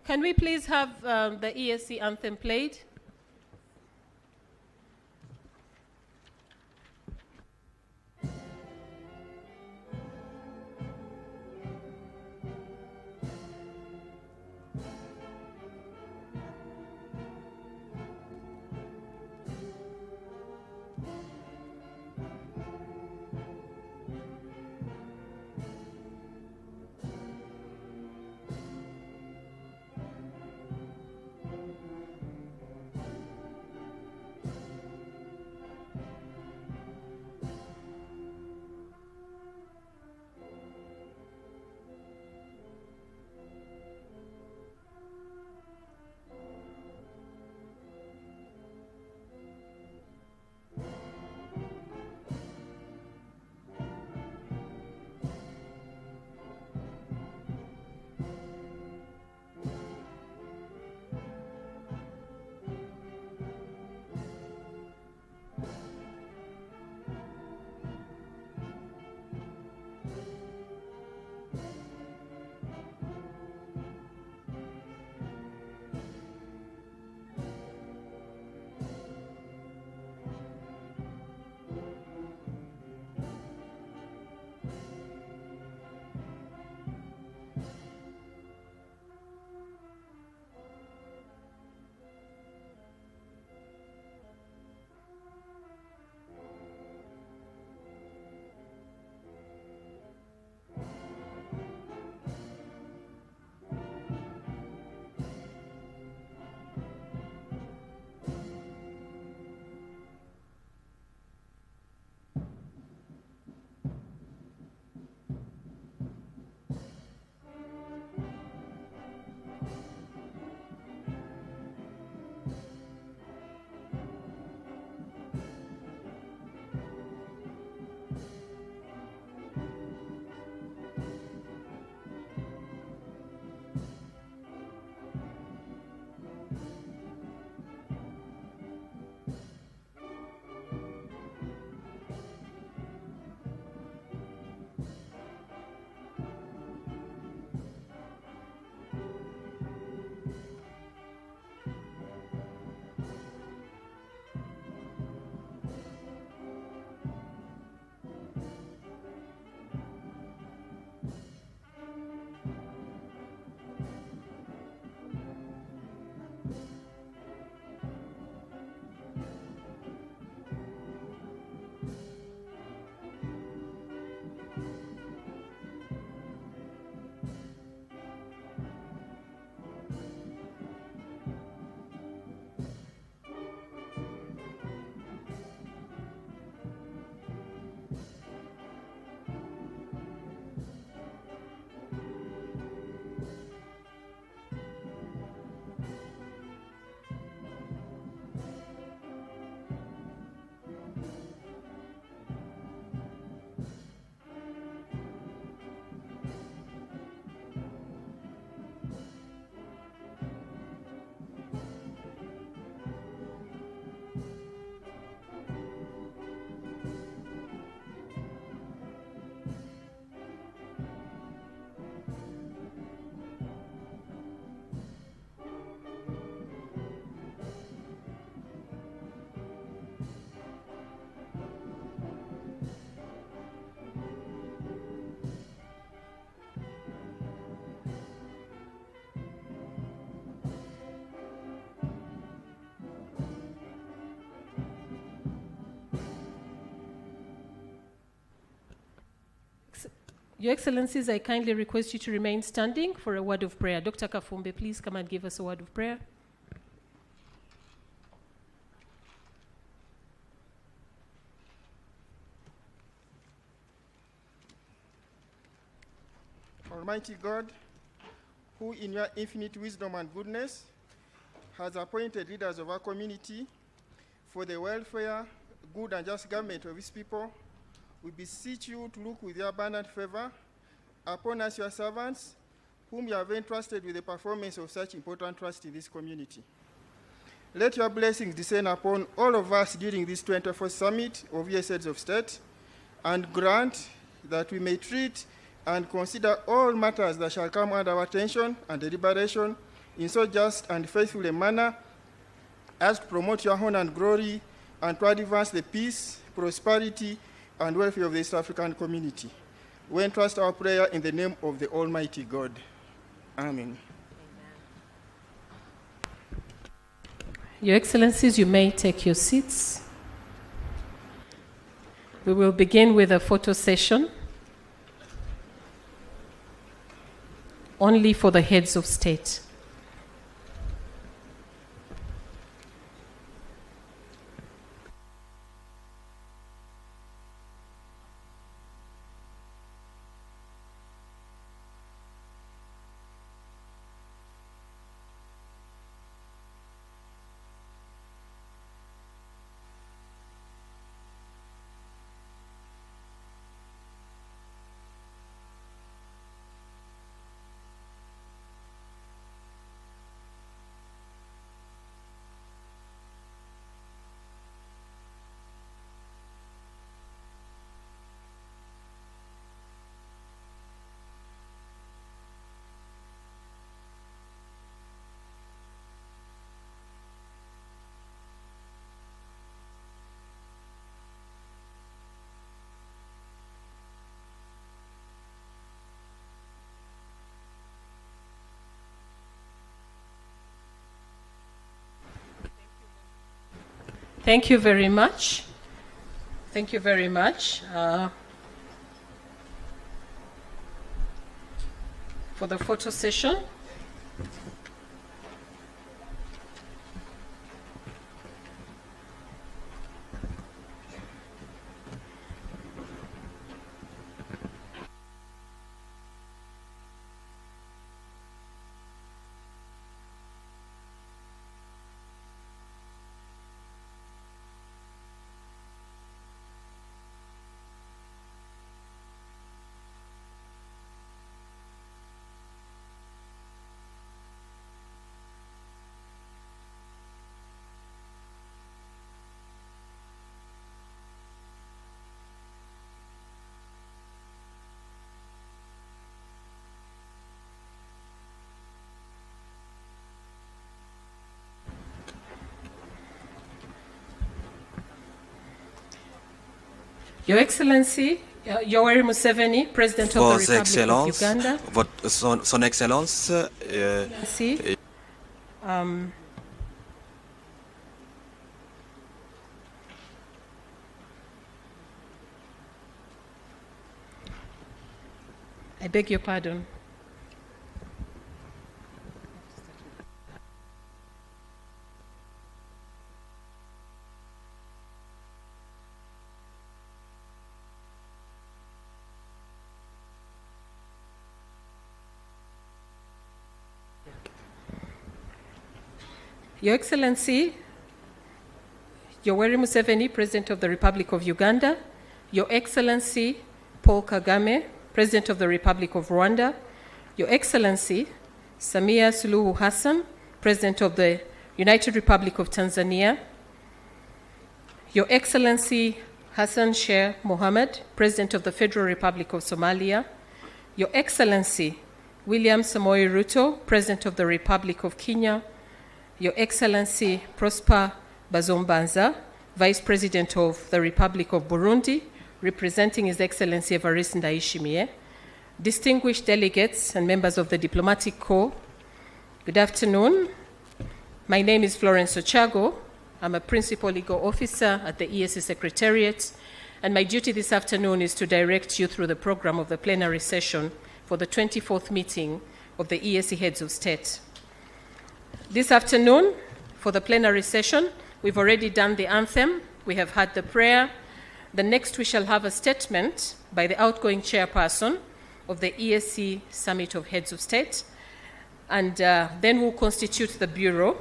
Can we please have the ESC anthem played? Your Excellencies, I kindly request you to remain standing for a word of prayer. Dr. Kafumbe, please come and give us a word of prayer. Almighty God, who in your infinite wisdom and goodness has appointed leaders of our community for the welfare, good and just government of his people, we beseech you to look with your abundant favor upon us, your servants, whom you have entrusted with the performance of such important trust in this community. Let your blessings descend upon all of us during this 24th Summit of US Heads of State, and grant that we may treat and consider all matters that shall come under our attention and deliberation in so just and faithful a manner as to promote your honor and glory and to advance the peace, prosperity, and welfare of the East African community. We entrust our prayer in the name of the Almighty God. Amen. Your Excellencies, you may take your seats. We will begin with a photo session only for the heads of state. Thank you very much. Thank you very much for the photo session. Your Excellency, Yoweri Museveni, President of the Republic of Uganda. Son Excellence, I beg your pardon. Your Excellency, Yoweri Museveni, President of the Republic of Uganda, Your Excellency, Paul Kagame, President of the Republic of Rwanda, Your Excellency, Samia Suluhu Hassan, President of the United Republic of Tanzania, Your Excellency, Hassan Sheikh Mohammed, President of the Federal Republic of Somalia, Your Excellency, William Samoei Ruto, President of the Republic of Kenya, Your Excellency Prosper Bazombanza, Vice President of the Republic of Burundi, representing His Excellency Evariste Ndayishimiye, distinguished delegates and members of the Diplomatic Corps, good afternoon. My name is Florence Ochago. I'm a Principal Legal Officer at the EAC Secretariat, and my duty this afternoon is to direct you through the program of the plenary session for the 24th meeting of the EAC Heads of State. This afternoon, for the plenary session, we've already done the anthem, we have had the prayer. The next we shall have a statement by the outgoing chairperson of the EAC Summit of Heads of State, and then we'll constitute the Bureau.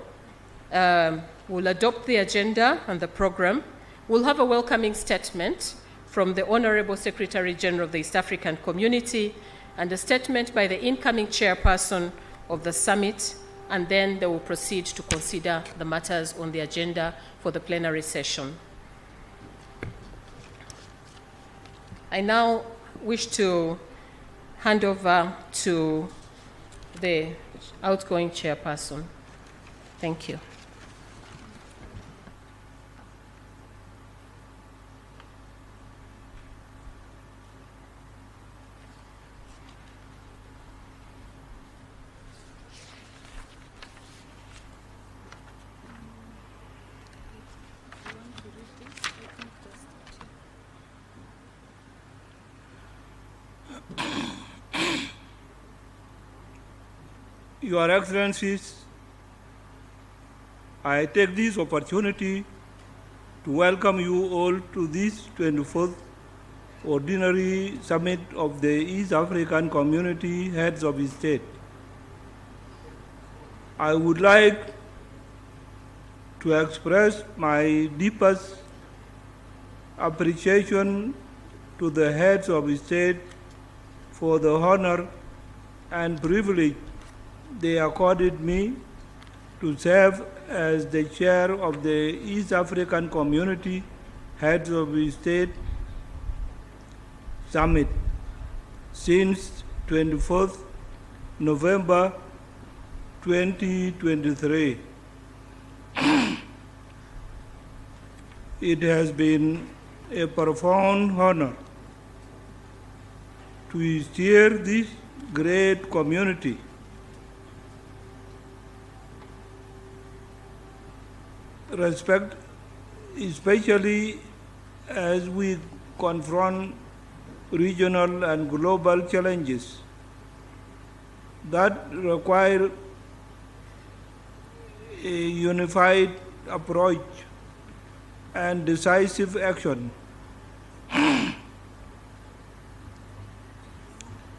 We'll adopt the agenda and the program. We'll have a welcoming statement from the Honorable Secretary General of the East African Community and a statement by the incoming chairperson of the summit, and then they will proceed to consider the matters on the agenda for the plenary session. I now wish to hand over to the outgoing chairperson. Thank you. Your Excellencies, I take this opportunity to welcome you all to this 24th Ordinary Summit of the East African Community Heads of State. I would like to express my deepest appreciation to the heads of state for the honor and privilege they accorded me to serve as the chair of the East African Community Heads of State Summit since 24th November 2023. It has been a profound honor to steer this great community. Respect, especially as we confront regional and global challenges that require a unified approach and decisive action.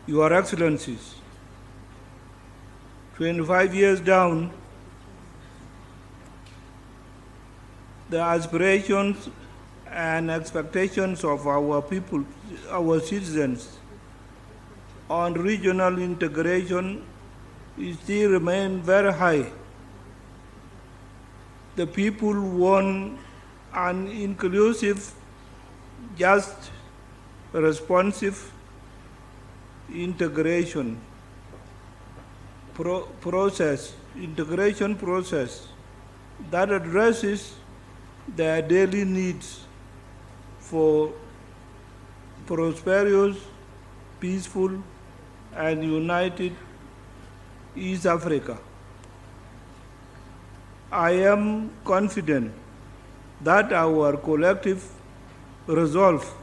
Your Excellencies, 25 years down, the aspirations and expectations of our people, our citizens, on regional integration still remain very high. The people want an inclusive, just, responsive integration process that addresses their daily needs for prosperous, peaceful, and united East Africa. I am confident that our collective resolve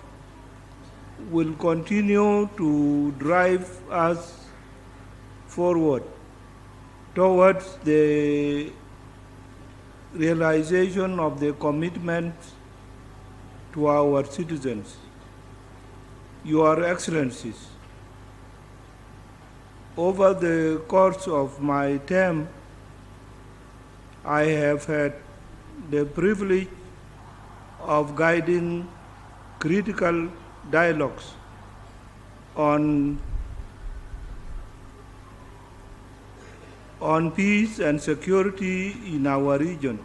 will continue to drive us forward towards the realization of the commitments to our citizens. Your Excellencies, over the course of my term, I have had the privilege of guiding critical dialogues on peace and security in our region.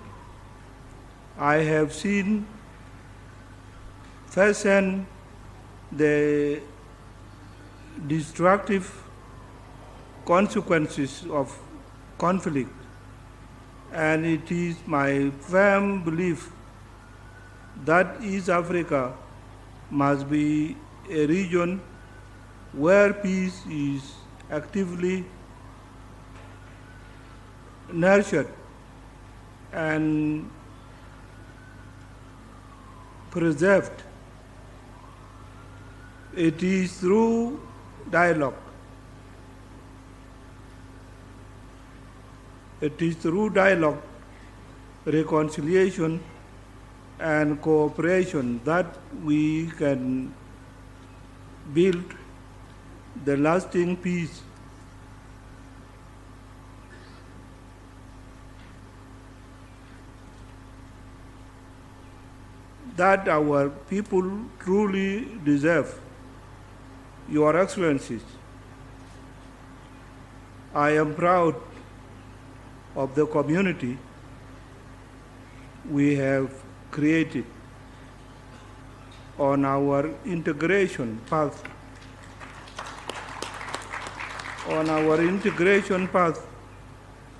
I have seen firsthand the destructive consequences of conflict, and it is my firm belief that East Africa must be a region where peace is actively nurtured and preserved. It is through dialogue. It is through dialogue, reconciliation, and cooperation that we can build the lasting peace that our people truly deserve. Your Excellencies, I am proud of the community we have created on our integration path.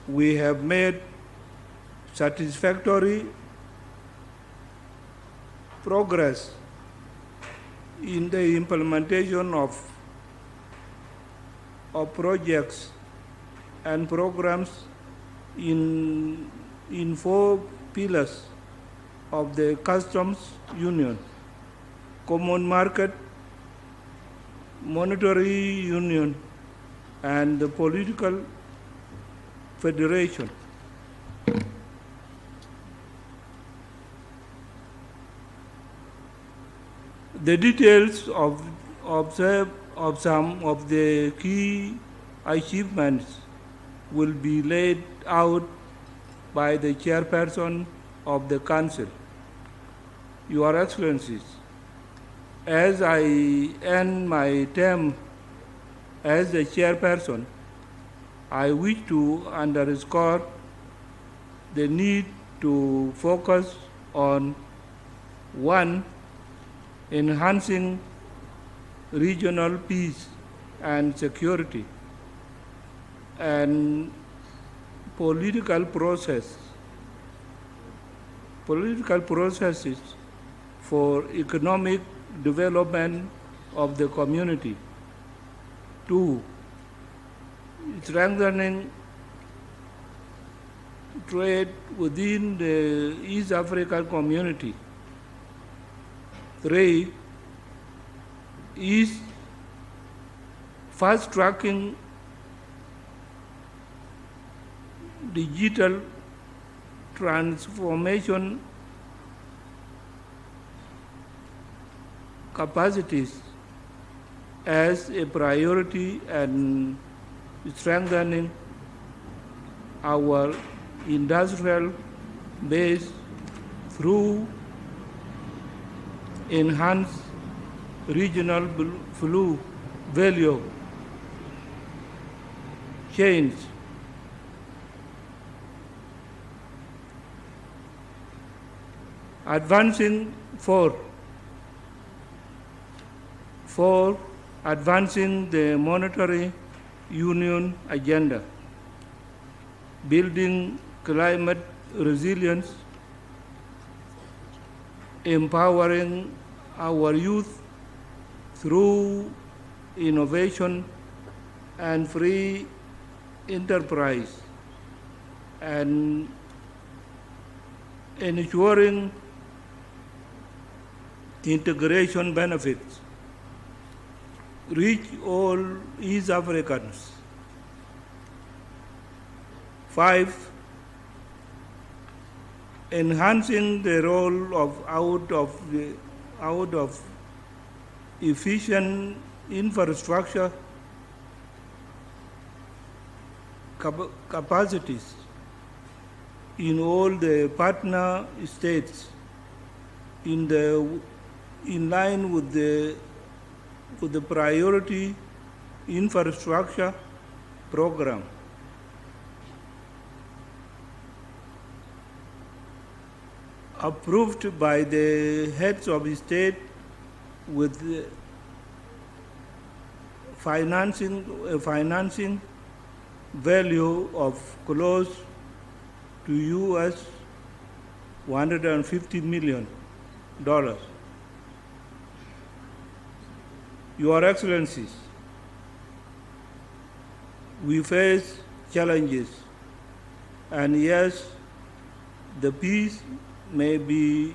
we have made satisfactory progress in the implementation of projects and programs in 4 pillars of the customs union: common market, monetary union, and the political federation. The details of some of the key achievements will be laid out by the chairperson of the Council. Your Excellencies, as I end my term as the chairperson, I wish to underscore the need to focus on 1, enhancing regional peace and security, and political processes for economic development of the community. 2, strengthening trade within the East African community. 3, is fast-tracking digital transformation capacities as a priority and strengthening our industrial base through enhanced regional value chains. Advancing 4, advancing the monetary union agenda, building climate resilience, empowering our youth through innovation and free enterprise, and ensuring integration benefits reach all East Africans. 5, enhancing the role of out of efficient infrastructure capacities in all the partner states in line with the priority infrastructure program. Approved by the heads of state with financing value of close to US $150 million. Your Excellencies, we face challenges, and yes, the peace may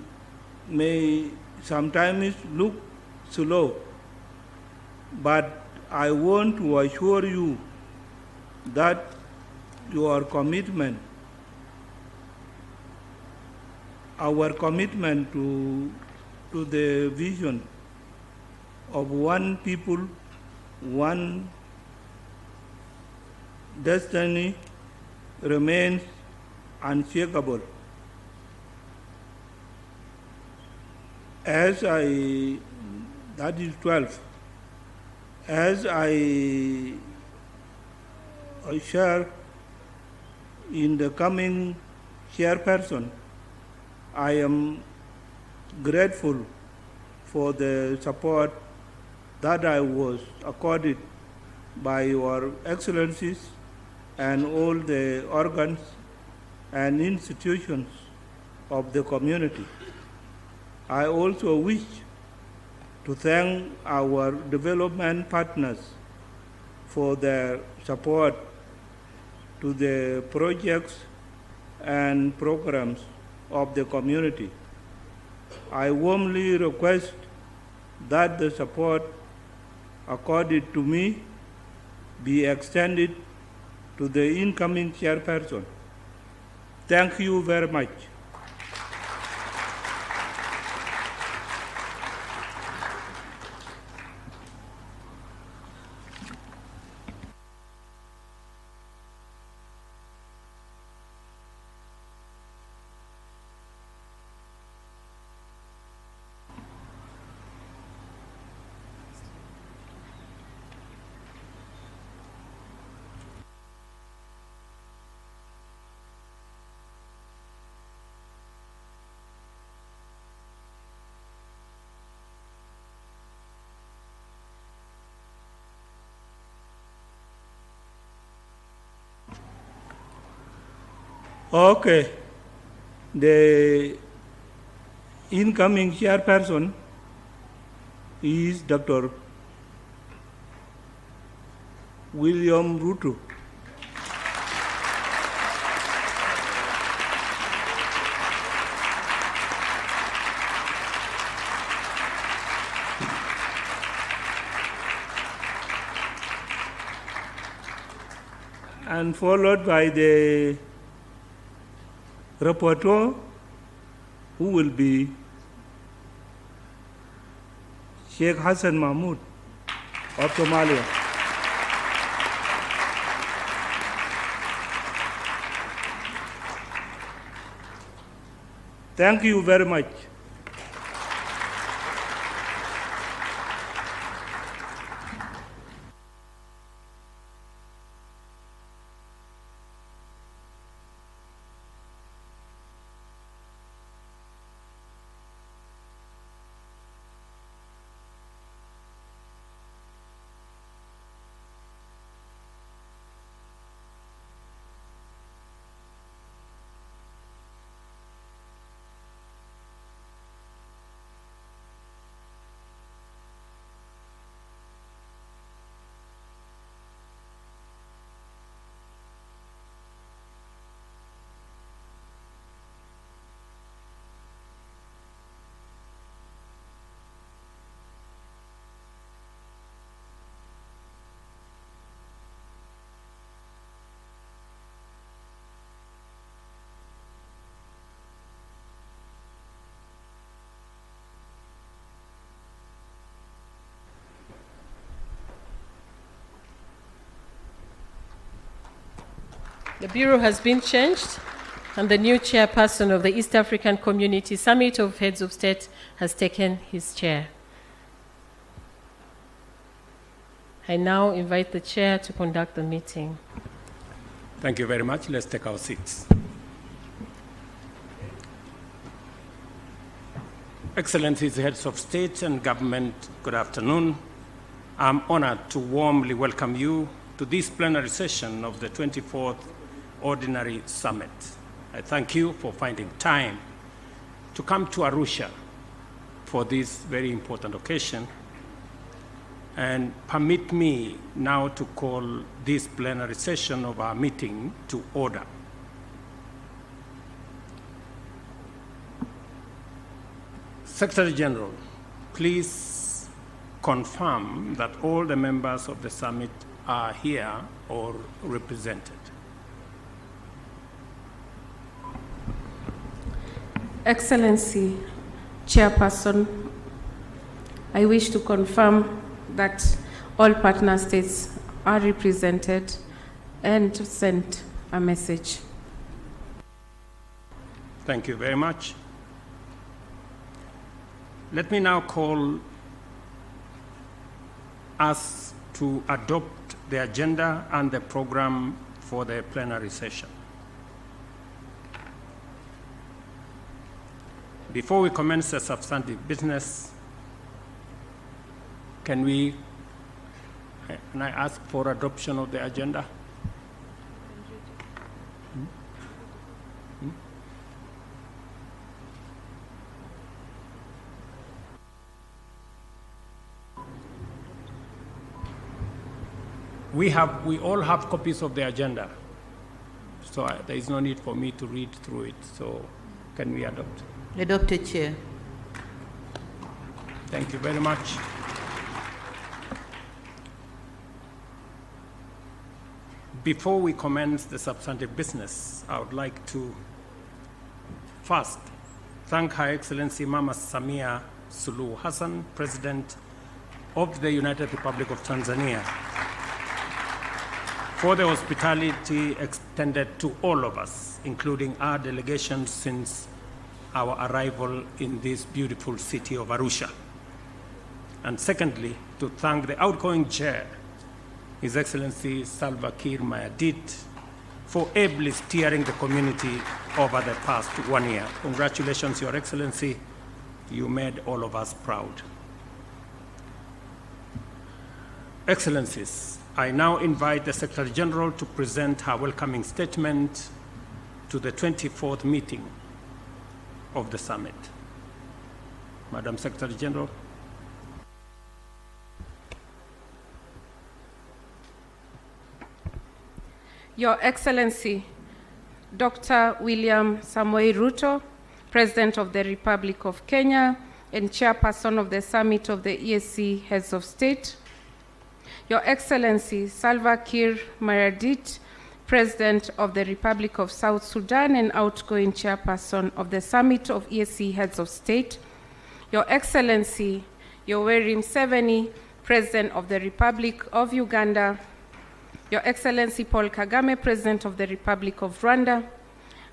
sometimes look slow, but I want to assure you that our commitment to the vision of one people, one destiny remains unshakable. That is 12. As I share in the coming chairperson, I am grateful for the support that I was accorded by your excellencies and all the organs and institutions of the community. I also wish to thank our development partners for their support to the projects and programs of the community. I warmly request that the support accorded to me be extended to the incoming chairperson. Thank you very much. Okay, the incoming chairperson is Dr. William Ruto. And followed by the rapporteur, who will be Sheikh Hassan Mahmoud of Somalia. Thank you very much. The Bureau has been changed, and the new chairperson of the East African Community Summit of Heads of State has taken his chair. I now invite the chair to conduct the meeting. Thank you very much. Let's take our seats. Excellencies, heads of state and government, good afternoon. I'm honored to warmly welcome you to this plenary session of the 24th Ordinary Summit. I thank you for finding time to come to Arusha for this very important occasion, and permit me now to call this plenary session of our meeting to order. Secretary General, please confirm that all the members of the summit are here or represented. Excellency, Chairperson, I wish to confirm that all partner states are represented and sent a message. Thank you very much. Let me now call us to adopt the agenda and the program for the plenary session. Before we commence the substantive business, can I ask for adoption of the agenda? We all have copies of the agenda, so there is no need for me to read through it. So can we adopt? Adopted, Chair. Thank you very much. Before we commence the substantive business, I would like to first thank Her Excellency Mama Samia Suluhu Hassan, President of the United Republic of Tanzania, for the hospitality extended to all of us, including our delegation since our arrival in this beautiful city of Arusha. And secondly, to thank the outgoing chair, His Excellency Salva Kiir Mayardit, for ably steering the community over the past 1 year. Congratulations, Your Excellency. You made all of us proud. Excellencies, I now invite the Secretary General to present her welcoming statement to the 24th meeting of the summit. Madam Secretary General. Your Excellency, Dr. William Samoei Ruto, President of the Republic of Kenya and Chairperson of the Summit of the EAC Heads of State, Your Excellency Salva Kiir Mayardit, President of the Republic of South Sudan and outgoing Chairperson of the Summit of EAC Heads of State, Your Excellency Yoweri Museveni, President of the Republic of Uganda, Your Excellency Paul Kagame, President of the Republic of Rwanda,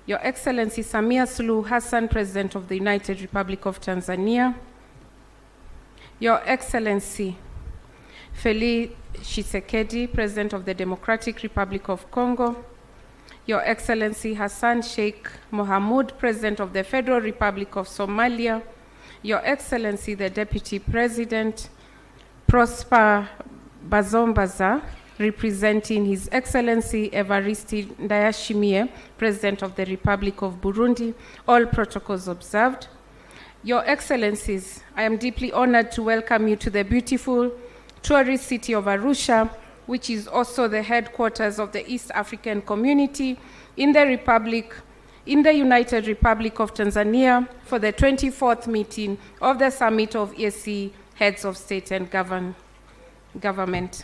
Your Excellency Samia Suluhu Hassan, President of the United Republic of Tanzania, Your Excellency Felix Tshisekedi, President of the Democratic Republic of Congo, Your Excellency Hassan Sheikh Mohamud, President of the Federal Republic of Somalia, Your Excellency the Deputy President, Prosper Bazombaza, representing His Excellency Evariste Ndayishimiye, President of the Republic of Burundi, all protocols observed. Your Excellencies, I am deeply honored to welcome you to the beautiful tourist city of Arusha, which is also the headquarters of the East African Community in the United Republic of Tanzania for the 24th meeting of the Summit of EAC Heads of State and Government.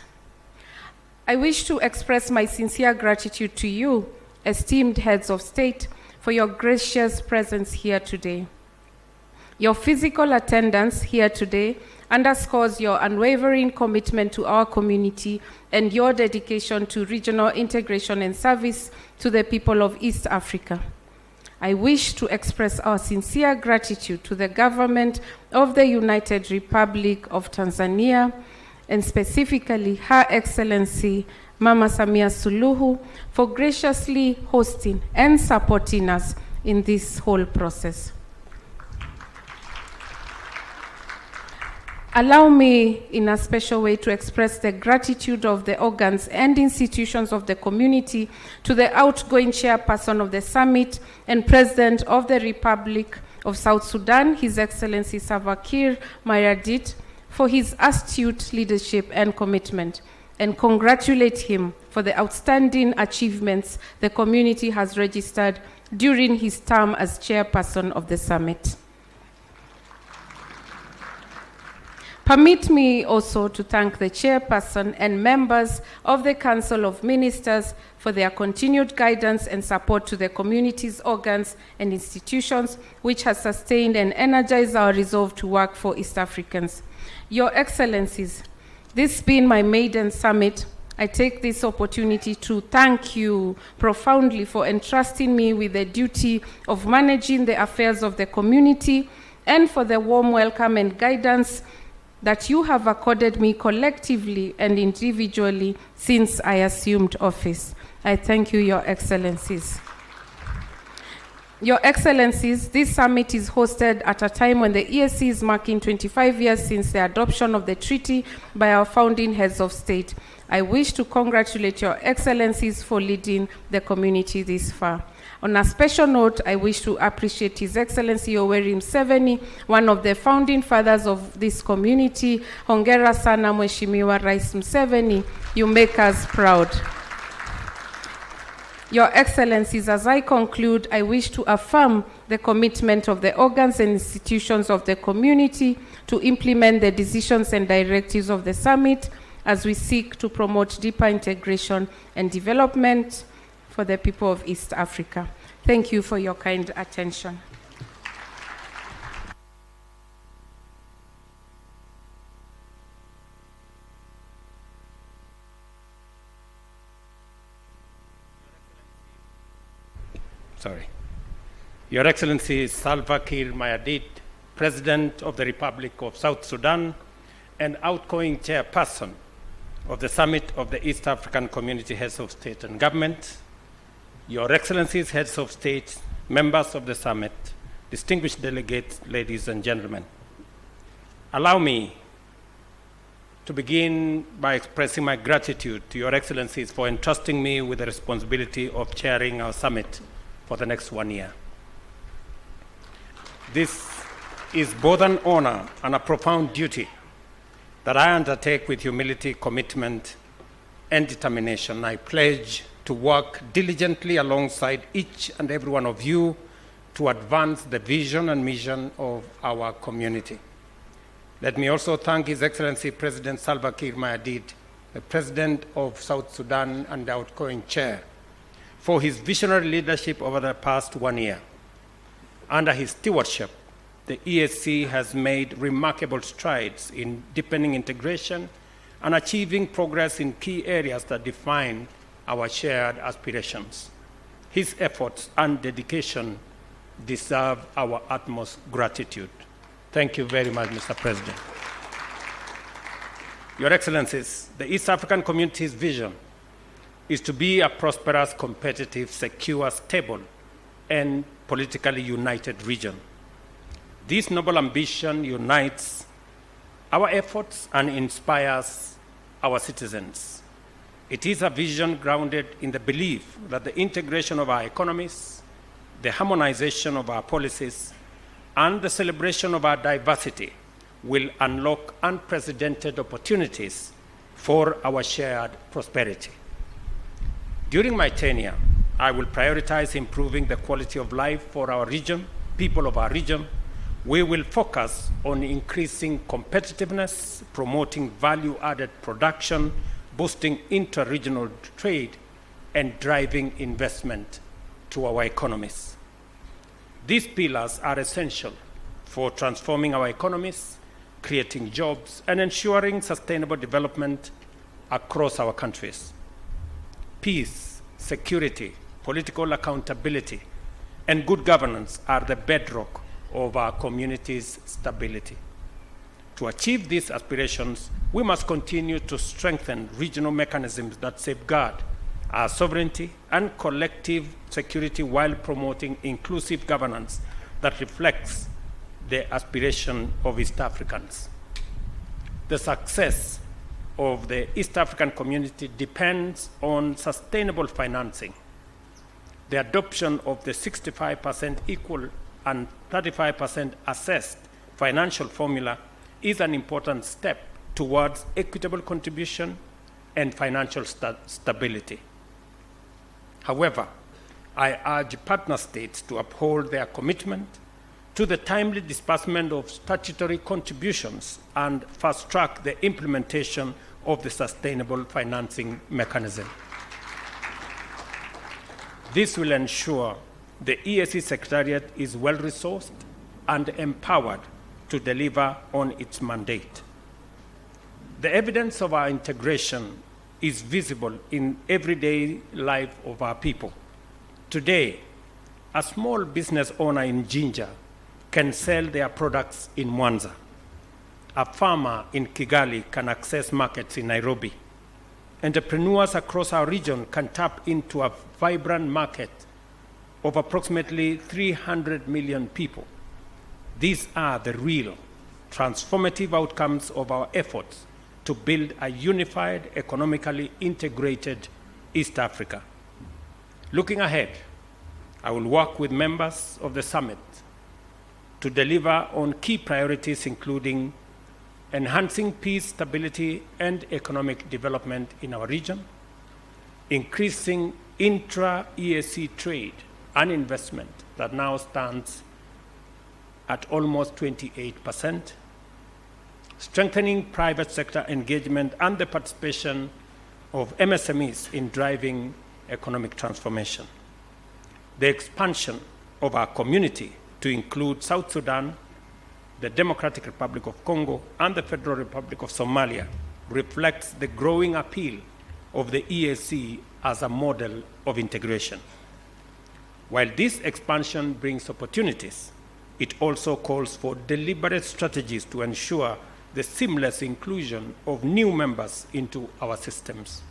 I wish to express my sincere gratitude to you, esteemed heads of state, for your gracious presence here today. Your physical attendance here today underscores your unwavering commitment to our community and your dedication to regional integration and service to the people of East Africa. I wish to express our sincere gratitude to the government of the United Republic of Tanzania, and specifically Her Excellency Mama Samia Suluhu, for graciously hosting and supporting us in this whole process. Allow me in a special way to express the gratitude of the organs and institutions of the community to the outgoing chairperson of the summit and President of the Republic of South Sudan, His Excellency Salva Kiir Mayardit, for his astute leadership and commitment, and congratulate him for the outstanding achievements the community has registered during his term as chairperson of the summit. Permit me also to thank the chairperson and members of the Council of Ministers for their continued guidance and support to the community's organs and institutions, which has sustained and energized our resolve to work for East Africans. Your Excellencies, this being my maiden summit, I take this opportunity to thank you profoundly for entrusting me with the duty of managing the affairs of the community and for the warm welcome and guidance that you have accorded me collectively and individually since I assumed office. I thank you, Your Excellencies. Your Excellencies, this summit is hosted at a time when the EAC is marking 25 years since the adoption of the treaty by our founding heads of state. I wish to congratulate Your Excellencies for leading the community this far. On a special note, I wish to appreciate His Excellency Yoweri Museveni, one of the founding fathers of this community. Hongera sana Mheshimiwa Rais Museveni, you make us proud. Your Excellencies, as I conclude, I wish to affirm the commitment of the organs and institutions of the community to implement the decisions and directives of the summit as we seek to promote deeper integration and development for the people of East Africa. Thank you for your kind attention. Your Excellency Salva Kiir Mayardit, President of the Republic of South Sudan and outgoing chairperson of the Summit of the East African Community Heads of State and Government, Your Excellencies, Heads of State, members of the Summit, distinguished delegates, ladies and gentlemen. Allow me to begin by expressing my gratitude to Your Excellencies for entrusting me with the responsibility of chairing our summit for the next 1 year. This is both an honor and a profound duty that I undertake with humility, commitment, and determination. I pledge to work diligently alongside each and every one of you to advance the vision and mission of our community. Let me also thank His Excellency President Salva Kiir Mayardit, the President of South Sudan and the outgoing chair, for his visionary leadership over the past 1 year. Under his stewardship, the EAC has made remarkable strides in deepening integration and achieving progress in key areas that define our shared aspirations. His efforts and dedication deserve our utmost gratitude. Thank you very much, Mr. President. Your Excellencies, the East African Community's vision is to be a prosperous, competitive, secure, stable, and politically united region. This noble ambition unites our efforts and inspires our citizens. It is a vision grounded in the belief that the integration of our economies, the harmonization of our policies, and the celebration of our diversity will unlock unprecedented opportunities for our shared prosperity. During my tenure, I will prioritize improving the quality of life for our region, people of our region. We will focus on increasing competitiveness, promoting value-added production, boosting inter-regional trade, and driving investment to our economies. These pillars are essential for transforming our economies, creating jobs, and ensuring sustainable development across our countries. Peace, security, political accountability, and good governance are the bedrock of our community's stability. To achieve these aspirations, we must continue to strengthen regional mechanisms that safeguard our sovereignty and collective security while promoting inclusive governance that reflects the aspiration of East Africans. The success of the East African community depends on sustainable financing. The adoption of the 65% equal and 35% assessed financial formula is an important step towards equitable contribution and financial stability. However, I urge partner states to uphold their commitment to the timely disbursement of statutory contributions and fast-track the implementation of the sustainable financing mechanism. This will ensure the EAC Secretariat is well-resourced and empowered to deliver on its mandate. The evidence of our integration is visible in everyday life of our people. Today, a small business owner in Jinja can sell their products in Mwanza. A farmer in Kigali can access markets in Nairobi. Entrepreneurs across our region can tap into a vibrant market of approximately 300 million people. These are the real transformative outcomes of our efforts to build a unified, economically integrated East Africa. Looking ahead, I will work with members of the summit to deliver on key priorities, including enhancing peace, stability, and economic development in our region, increasing intra-EAC trade and investment that now stands at almost 28%, strengthening private sector engagement and the participation of MSMEs in driving economic transformation, the expansion of our community to include South Sudan, the Democratic Republic of Congo, and the Federal Republic of Somalia reflects the growing appeal of the EAC as a model of integration. While this expansion brings opportunities, it also calls for deliberate strategies to ensure the seamless inclusion of new members into our systems.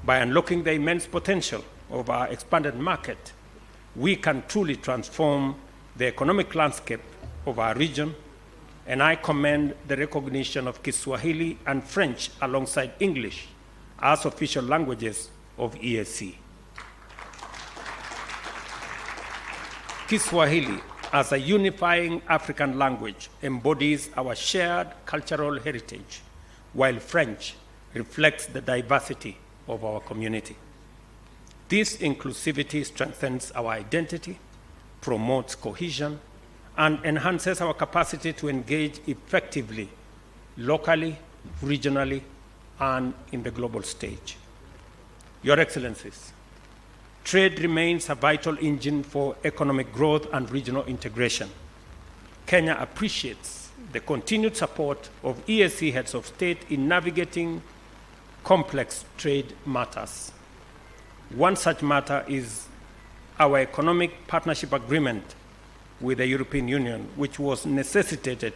By unlocking the immense potential of our expanded market, we can truly transform the economic landscape of our region, and I commend the recognition of Kiswahili and French alongside English as official languages of EAC. Kiswahili, as a unifying African language, embodies our shared cultural heritage, while French reflects the diversity of our community. This inclusivity strengthens our identity, promotes cohesion, and enhances our capacity to engage effectively, locally, regionally, and in the global stage. Your Excellencies, trade remains a vital engine for economic growth and regional integration. Kenya appreciates the continued support of EAC heads of state in navigating complex trade matters. One such matter is our economic partnership agreement with the European Union, which was necessitated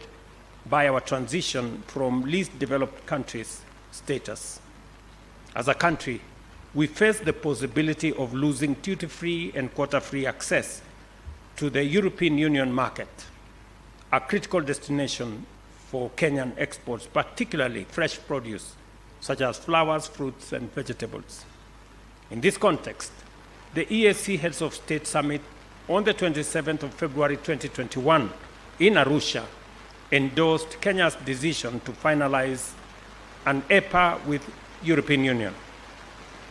by our transition from least developed countries status. As a country, we face the possibility of losing duty-free and quota-free access to the European Union market, a critical destination for Kenyan exports, particularly fresh produce, such as flowers, fruits, and vegetables. In this context, the EAC Heads of State Summit on the 27th of February 2021 in Arusha endorsed Kenya's decision to finalize an EPA with European Union.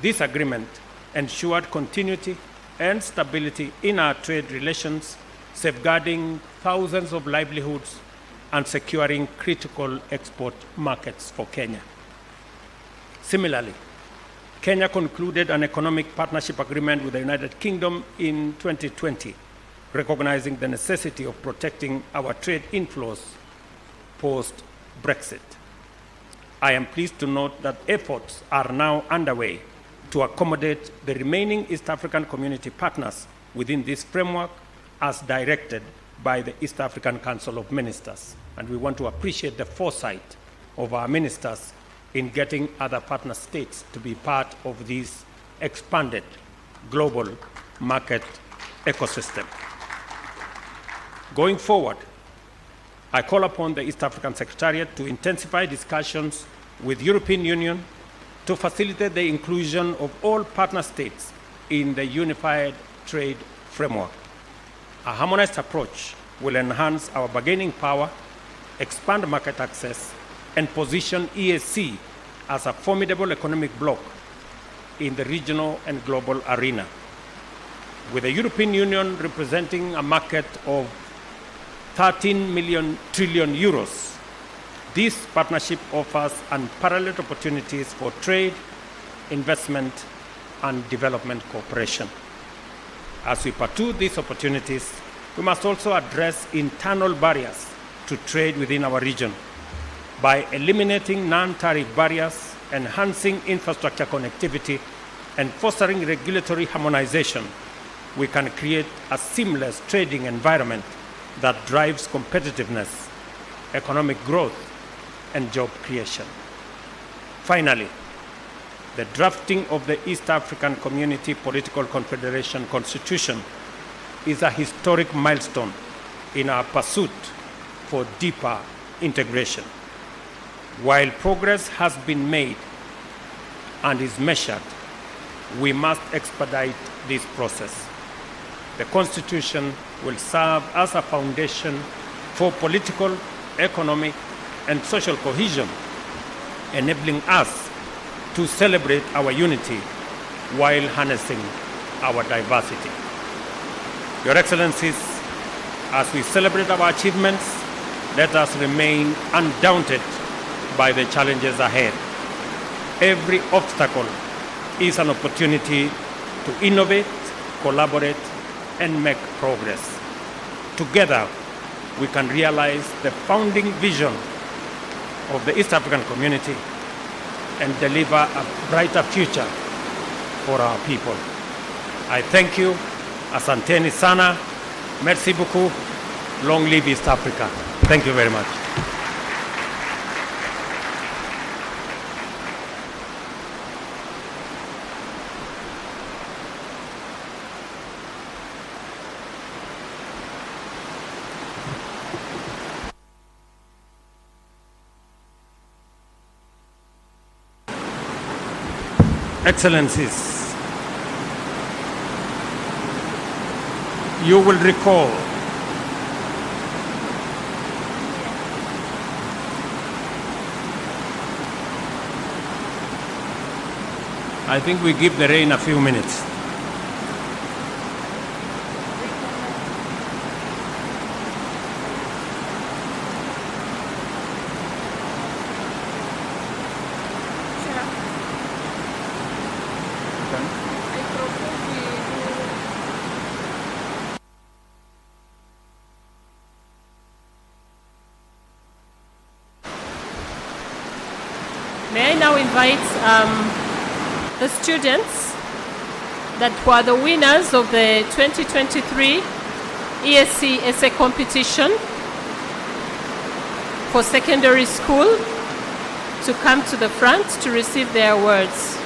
This agreement ensured continuity and stability in our trade relations, safeguarding thousands of livelihoods and securing critical export markets for Kenya. Similarly, Kenya concluded an economic partnership agreement with the United Kingdom in 2020, recognizing the necessity of protecting our trade inflows post-Brexit. I am pleased to note that efforts are now underway to accommodate the remaining East African community partners within this framework as directed by the East African Council of Ministers. And we want to appreciate the foresight of our ministers in getting other partner states to be part of this expanded global market ecosystem. Going forward, I call upon the East African Secretariat to intensify discussions with the European Union to facilitate the inclusion of all partner states in the unified trade framework. A harmonized approach will enhance our bargaining power, expand market access, and position EAC as a formidable economic bloc in the regional and global arena. With the European Union representing a market of 13 trillion euros, this partnership offers unparalleled opportunities for trade, investment, and development cooperation. As we pursue these opportunities, we must also address internal barriers to trade within our region. By eliminating non-tariff barriers, enhancing infrastructure connectivity, and fostering regulatory harmonization, we can create a seamless trading environment that drives competitiveness, economic growth, and job creation. Finally, the drafting of the East African Community Political Confederation Constitution is a historic milestone in our pursuit for deeper integration. While progress has been made and is measured, we must expedite this process. The Constitution will serve as a foundation for political, economic, and social cohesion, enabling us to celebrate our unity while harnessing our diversity. Your Excellencies, as we celebrate our achievements, let us remain undaunted by the challenges ahead. Every obstacle is an opportunity to innovate, collaborate, and make progress. Together, we can realize the founding vision of the East African community and deliver a brighter future for our people. I thank you. Asanteni sana. Merci beaucoup. Long live East Africa. Thank you very much. Excellencies, you will recall I think we give the rain a few minutes. May I now invite the students that were the winners of the 2023 ESC essay competition for secondary school to come to the front to receive their awards.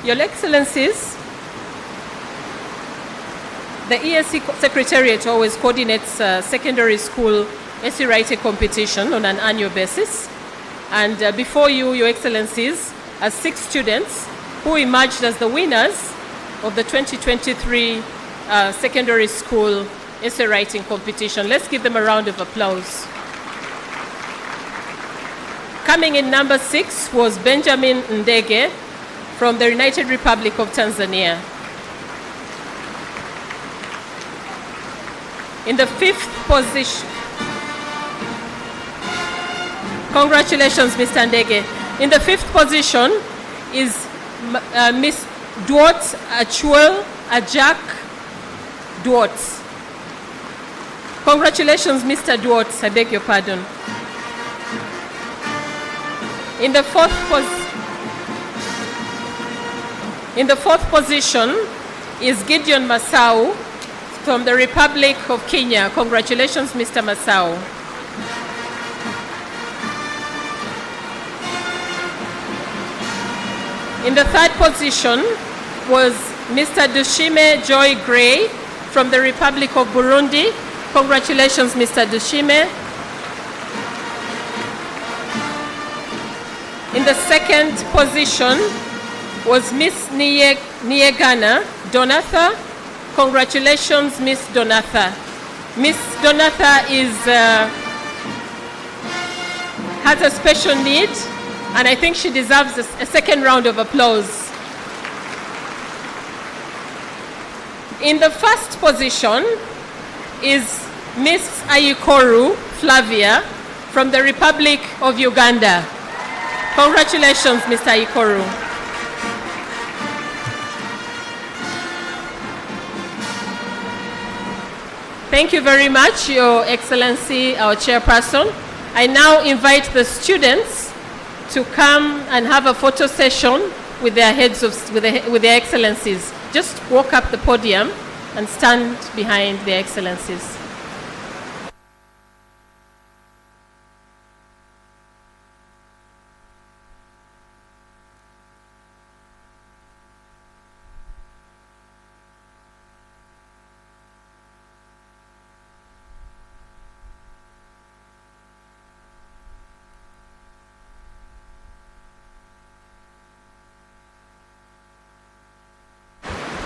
Your Excellencies, the ESC Secretariat always coordinates secondary school essay writing competition on an annual basis. And before you, Your Excellencies, are 6 students who emerged as the winners of the 2023 secondary school essay writing competition. Let's give them a round of applause. Coming in number 6 was Benjamin Ndege from the United Republic of Tanzania. In the 5th position, congratulations, Mr. Ndege. In the 5th position is Miss Duot Achuel Ajak Duot. Congratulations, Mr. Duot. I beg your pardon. In the 4th position is Gideon Masau from the Republic of Kenya. Congratulations, Mr. Masau. In the 3rd position was Mr. Dushime Joy Gray from the Republic of Burundi. Congratulations, Mr. Dushime. In the second position was Miss Niegana Donatha. Congratulations, Miss Donatha. Miss Donatha has a special need, and I think she deserves a second round of applause. In the first position is Miss Ayikoru Flavia from the Republic of Uganda. Congratulations, Mr. Ayikoru. Thank you very much, Your Excellency, our chairperson. I now invite the students to come and have a photo session with their heads with their excellencies. Just walk up the podium and stand behind their excellencies.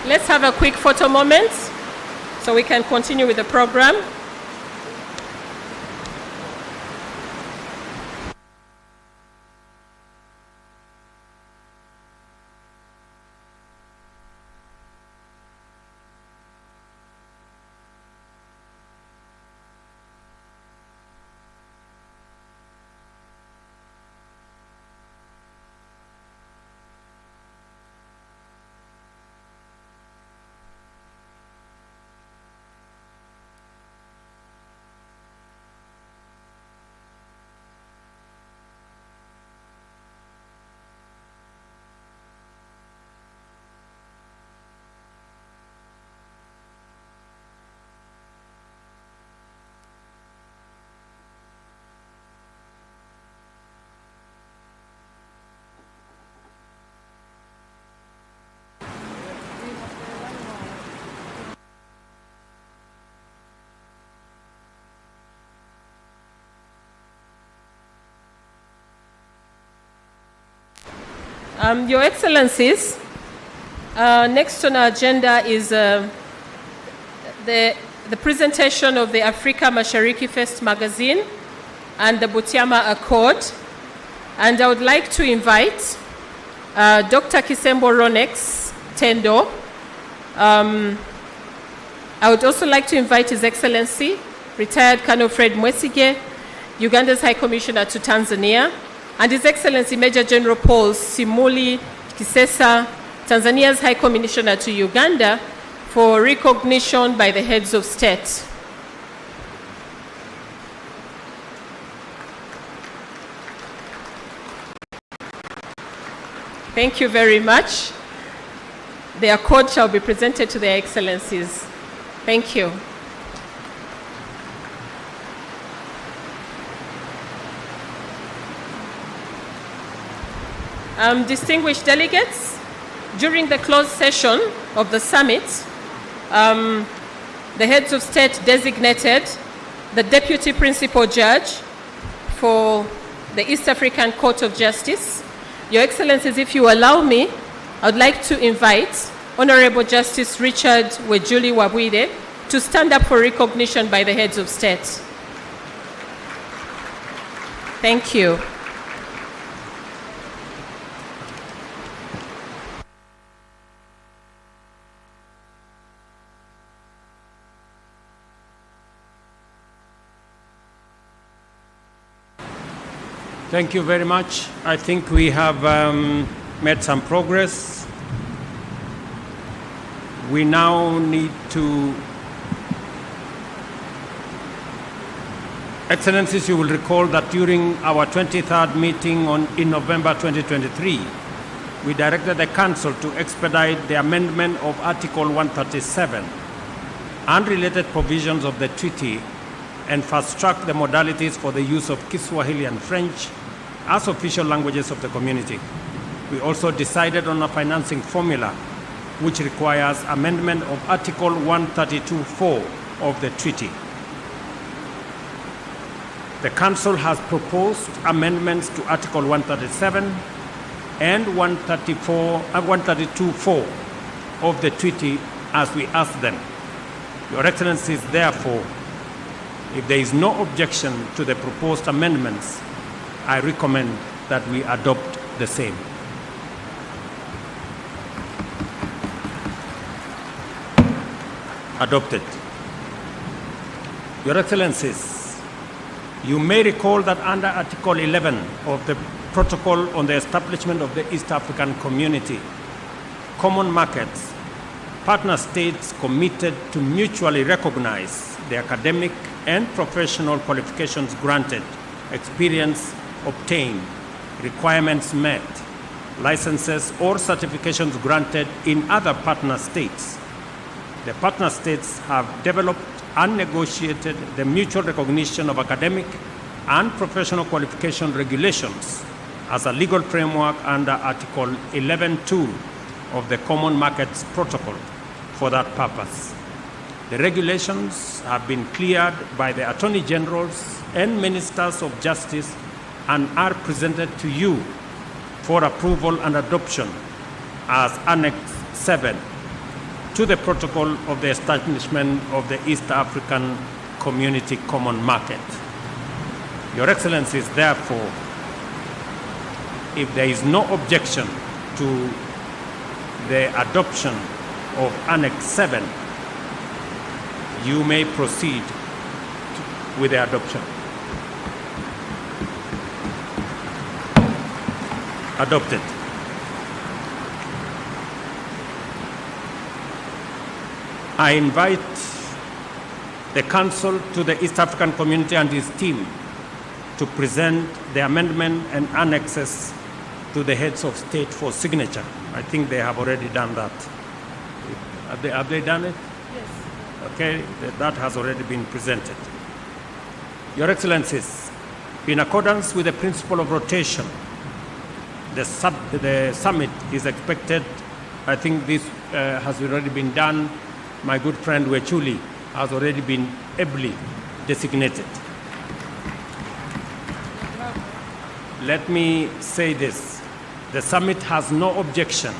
Let's have a quick photo moment so we can continue with the program. Your Excellencies, next on our agenda is the presentation of the Afrika Mashariki First magazine and the Butiama Accord. And I would like to invite Dr. Kisembo Ronex Tendo. I would also like to invite His Excellency, retired Colonel Fred Mwesige, Uganda's High Commissioner to Tanzania, and His Excellency Major General Paul Simuli Kisesa, Tanzania's High Commissioner to Uganda, for recognition by the heads of state. Thank you very much. The accord shall be presented to their Excellencies. Thank you. Distinguished delegates, during the closed session of the summit, the heads of state designated the Deputy Principal Judge for the East African Court of Justice. Your Excellencies, if you allow me, I would like to invite Honorable Justice Richard Wejuli Wabwire to stand up for recognition by the heads of state. Thank you. Thank you very much. I think we have made some progress. We now need to... Excellencies, you will recall that during our 23rd meeting in November 2023, we directed the Council to expedite the amendment of Article 137 and related provisions of the treaty and fast-track the modalities for the use of Kiswahili and French as official languages of the community. We also decided on a financing formula which requires amendment of Article 132(4) of the treaty. The Council has proposed amendments to Article 137 and 132(4) of the treaty as we ask them. Your Excellencies, therefore, if there is no objection to the proposed amendments, I recommend that we adopt the same. Adopted. Your Excellencies, you may recall that under Article 11 of the Protocol on the Establishment of the East African Community, Common Markets, partner states committed to mutually recognize the academic and professional qualifications granted, experience obtained, requirements met, licenses or certifications granted in other partner states. The partner states have developed and negotiated the mutual recognition of academic and professional qualification regulations as a legal framework under Article 11(2) of the Common Markets Protocol for that purpose. The regulations have been cleared by the Attorney Generals and Ministers of Justice and are presented to you for approval and adoption as Annex 7 to the Protocol of the Establishment of the East African Community Common Market. Your Excellencies, therefore, if there is no objection to the adoption of Annex 7, you may proceed with the adoption. Adopted. I invite the Council to the East African Community and his team to present the amendment and annexes to the heads of state for signature. I think they have already done that. Have they done it? Yes. Okay, that has already been presented. Your Excellencies, in accordance with the principle of rotation, the summit is expected, I think this has already been done. My good friend Wechuli has already been ably designated. Let me say this. The summit has no objection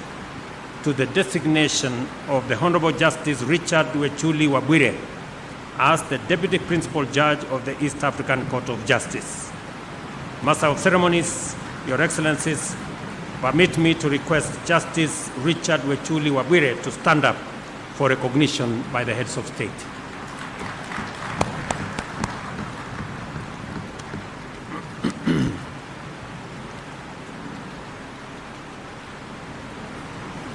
to the designation of the Honorable Justice Richard Wechuli Wabwire as the Deputy Principal Judge of the East African Court of Justice. Master of Ceremonies, Your Excellencies, permit me to request Justice Richard Wechuli Wabwire to stand up for recognition by the heads of state.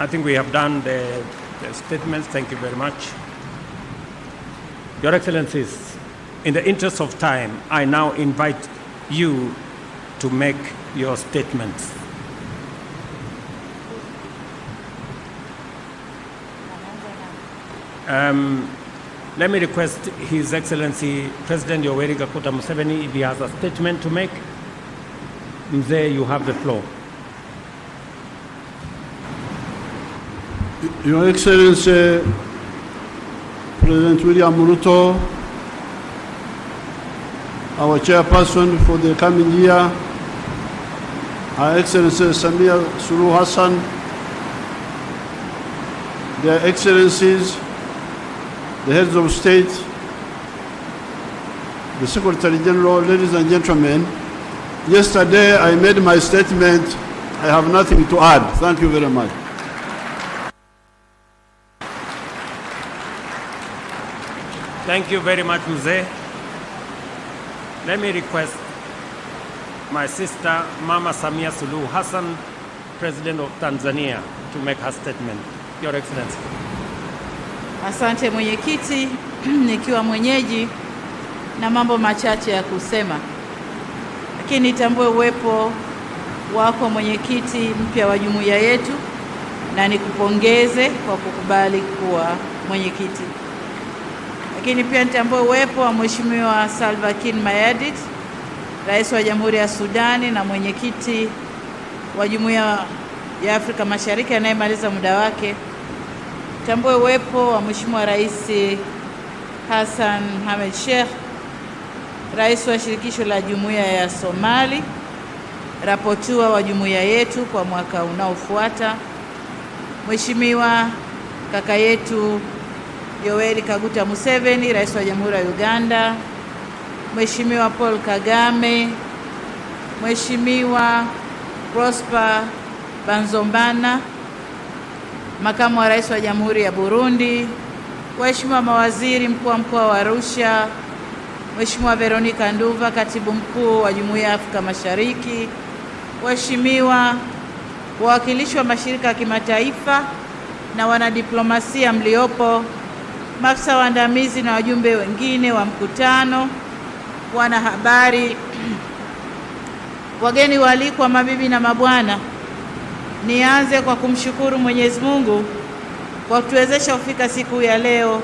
I think we have done the statements. Thank you very much. Your Excellencies, in the interest of time, I now invite you to make your statements. Let me request His Excellency President Yoweri Kaguta Museveni, if he has a statement to make. Mzee, you have the floor. Your Excellency President William Ruto, our chairperson for the coming year, Her Excellency Samia Suluhu Hassan, Their Excellencies, the heads of state, the Secretary General, ladies and gentlemen, yesterday I made my statement. I have nothing to add. Thank you very much. Thank you very much, Mzee. Let me request my sister, Mama Samia Suluhu Hassan, President of Tanzania, to make her statement. Your Excellency. Asante mwenyekiti, nikiwa mwenyeji na mambo machache ya kusema. Lakini nitambue uwepo wako mwenyekiti mpya wa jumuiya yetu na nikupongeze kwa kukubali kuwa mwenyekiti. Lakini pia nitambue uwepo wa Mheshimiwa Salva Kiir Mayardit, Rais wa Jamhuri ya Sudani na mwenyekiti wa Jumuiya ya Afrika Mashariki anayemaliza muda wake, Nitambue uwepo wa Mheshimiwa Rais Hassan Mohamed Sheikh, Rais wa Shirikisho la Jumuiya ya Somali, rapotua wa jumuiya yetu kwa mwaka unaofuata, Mheshimiwa kaka yetu Yoweri Kaguta Museveni, Rais wa Jamhuri ya Uganda, Mheshimiwa Paul Kagame, Mheshimiwa Prosper Banzombana, Makamu wa Rais wa Jamhuri ya Burundi, waheshimiwa mawaziri, mkuu wa mkoa wa Arusha, Mheshimiwa Veronica Nduva, Katibu Mkuu wa Jumuiya ya Afrika Mashariki, waheshimiwa wawakilishi wa mashirika ya kimataifa na wanadiplomasia mliopo, maafisa waandamizi na wajumbe wengine wa mkutano, wanahabari, wageni waalikwa, mabibi na mabwana, nianze kwa kumshukuru Mwenyezi Mungu kwa kutuwezesha kufika siku ya leo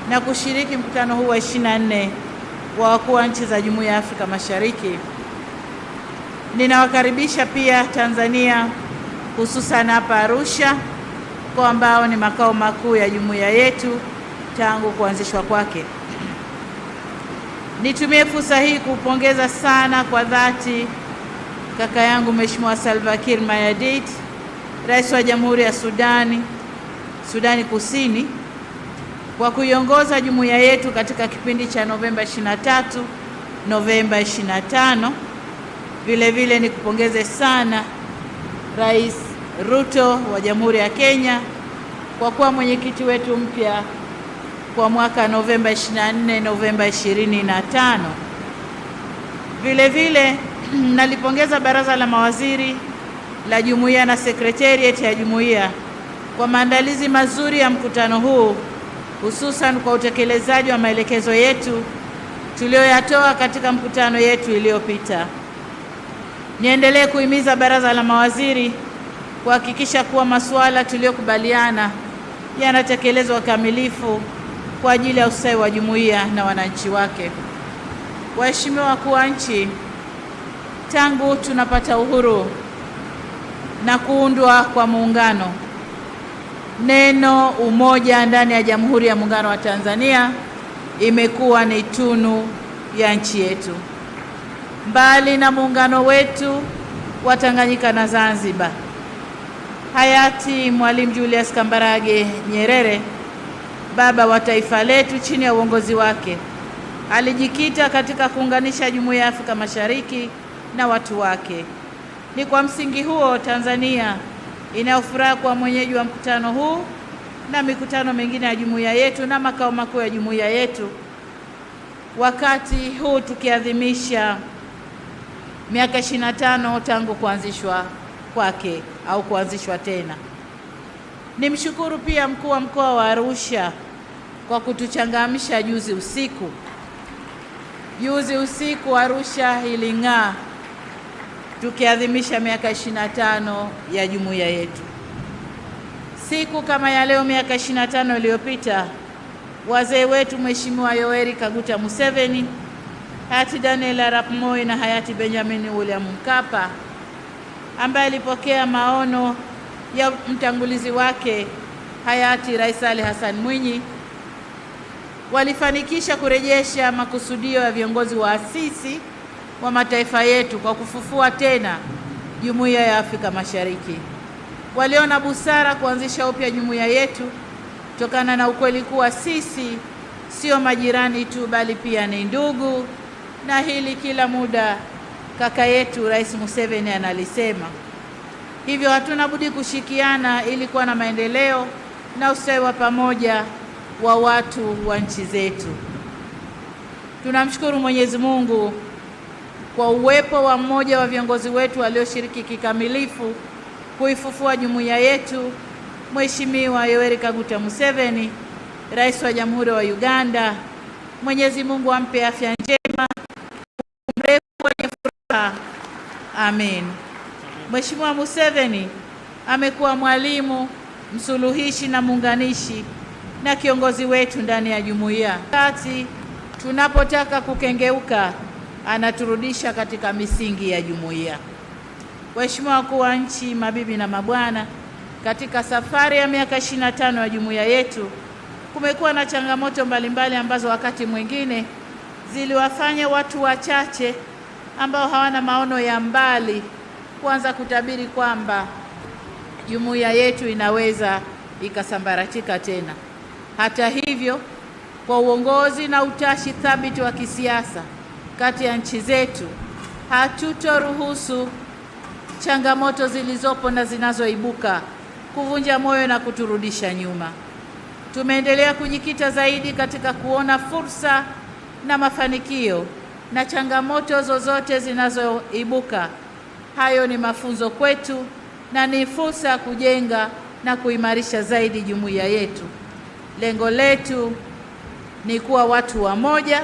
na kushiriki mkutano huu wa 24 wa wakuu wa nchi za Jumuiya ya Afrika Mashariki. Ninawakaribisha pia Tanzania, hususan hapa Arusha, kwa ambao ni makao makuu ya jumuiya yetu tangu kuanzishwa kwake. Nitumie fursa hii kupongeza sana kwa dhati kaka yangu Mheshimiwa Salva Kiir Mayardit, Rais wa Jamhuri ya Sudani Kusini, kwa kuiongoza jumuiya yetu katika kipindi cha Novemba 23, Novemba 25. Vile vile nikupongeze sana Rais Ruto wa Jamhuri ya Kenya kwa kuwa mwenyekiti wetu mpya kwa mwaka Novemba 24, Novemba 25. Vile vile nalipongeza Baraza la Mawaziri la Jumuiya na Secretariat ya Jumuiya kwa maandalizi mazuri ya mkutano huu, hususan kwa utekelezaji wa maelekezo yetu tuliyoyatoa katika mkutano yetu iliyopita. Niendelee kuhimiza Baraza la Mawaziri kuhakikisha kuwa masuala tuliyokubaliana yanatekelezwa kamilifu kwa ajili ya ustawi wa jumuiya na wananchi wake. Waheshimiwa wakuu wa nchi, tangu tunapata uhuru na kuundwa kwa Muungano, neno umoja ndani ya Jamhuri ya Muungano wa Tanzania imekuwa ni tunu ya nchi yetu. Mbali na muungano wetu wa Tanganyika na Zanzibar, hayati Mwalimu Julius Kambarage Nyerere, baba wa taifa letu, chini ya uongozi wake alijikita katika kuunganisha Jumuiya ya Afrika Mashariki na watu wake. Ni kwa msingi huo Tanzania inayofuraha kwa mwenyeji wa mkutano huu na mikutano mingine ya jumuiya yetu na makao makuu ya jumuiya yetu, wakati huu tukiadhimisha miaka 25 tangu kuanzishwa kwake au kuanzishwa tena. Nimshukuru pia mkuu wa mkoa wa Arusha kwa kutuchangamsha juzi usiku. Juzi usiku Arusha iling'aa tukiadhimisha miaka 25 ya jumuiya yetu. Siku kama ya leo miaka 25 iliyopita, wazee wetu Mheshimiwa Yoweri Kaguta Museveni, hayati Daniel Arap Moi na hayati Benjamin William Mkapa, ambaye alipokea maono ya mtangulizi wake hayati Rais Ali Hassan Mwinyi, walifanikisha kurejesha makusudio ya viongozi waasisi wa mataifa yetu kwa kufufua tena Jumuiya ya Afrika Mashariki. Waliona busara kuanzisha upya jumuiya yetu kutokana na ukweli kuwa sisi sio majirani tu, bali pia ni ndugu, na hili kila muda kaka yetu Rais Museveni analisema. Hivyo hatuna budi kushikiana ili kuwa na maendeleo na ustawi wa pamoja wa watu wa nchi zetu. Tunamshukuru Mwenyezi Mungu kwa uwepo wa mmoja wa viongozi wetu walioshiriki kikamilifu kuifufua jumuiya yetu, Mheshimiwa Yoweri Kaguta Museveni, Rais wa Jamhuri wa Uganda. Mwenyezi Mungu ampe afya njema, mrefu wenye furaha. Amen. Mheshimiwa Museveni amekuwa mwalimu, msuluhishi na muunganishi na kiongozi wetu ndani ya jumuiya. Wakati tunapotaka kukengeuka, anaturudisha katika misingi ya jumuiya. Waheshimiwa wakuu wa nchi, mabibi na mabwana, katika safari ya miaka 25 ya jumuiya yetu kumekuwa na changamoto mbalimbali ambazo wakati mwingine ziliwafanya watu wachache ambao hawana maono ya mbali kuanza kutabiri kwamba jumuiya yetu inaweza ikasambaratika tena. Hata hivyo, kwa uongozi na utashi thabiti wa kisiasa kati ya nchi zetu, hatutoruhusu changamoto zilizopo na zinazoibuka kuvunja moyo na kuturudisha nyuma. Tumeendelea kujikita zaidi katika kuona fursa na mafanikio, na changamoto zozote zinazoibuka, hayo ni mafunzo kwetu na ni fursa ya kujenga na kuimarisha zaidi jumuiya yetu. Lengo letu ni kuwa watu wamoja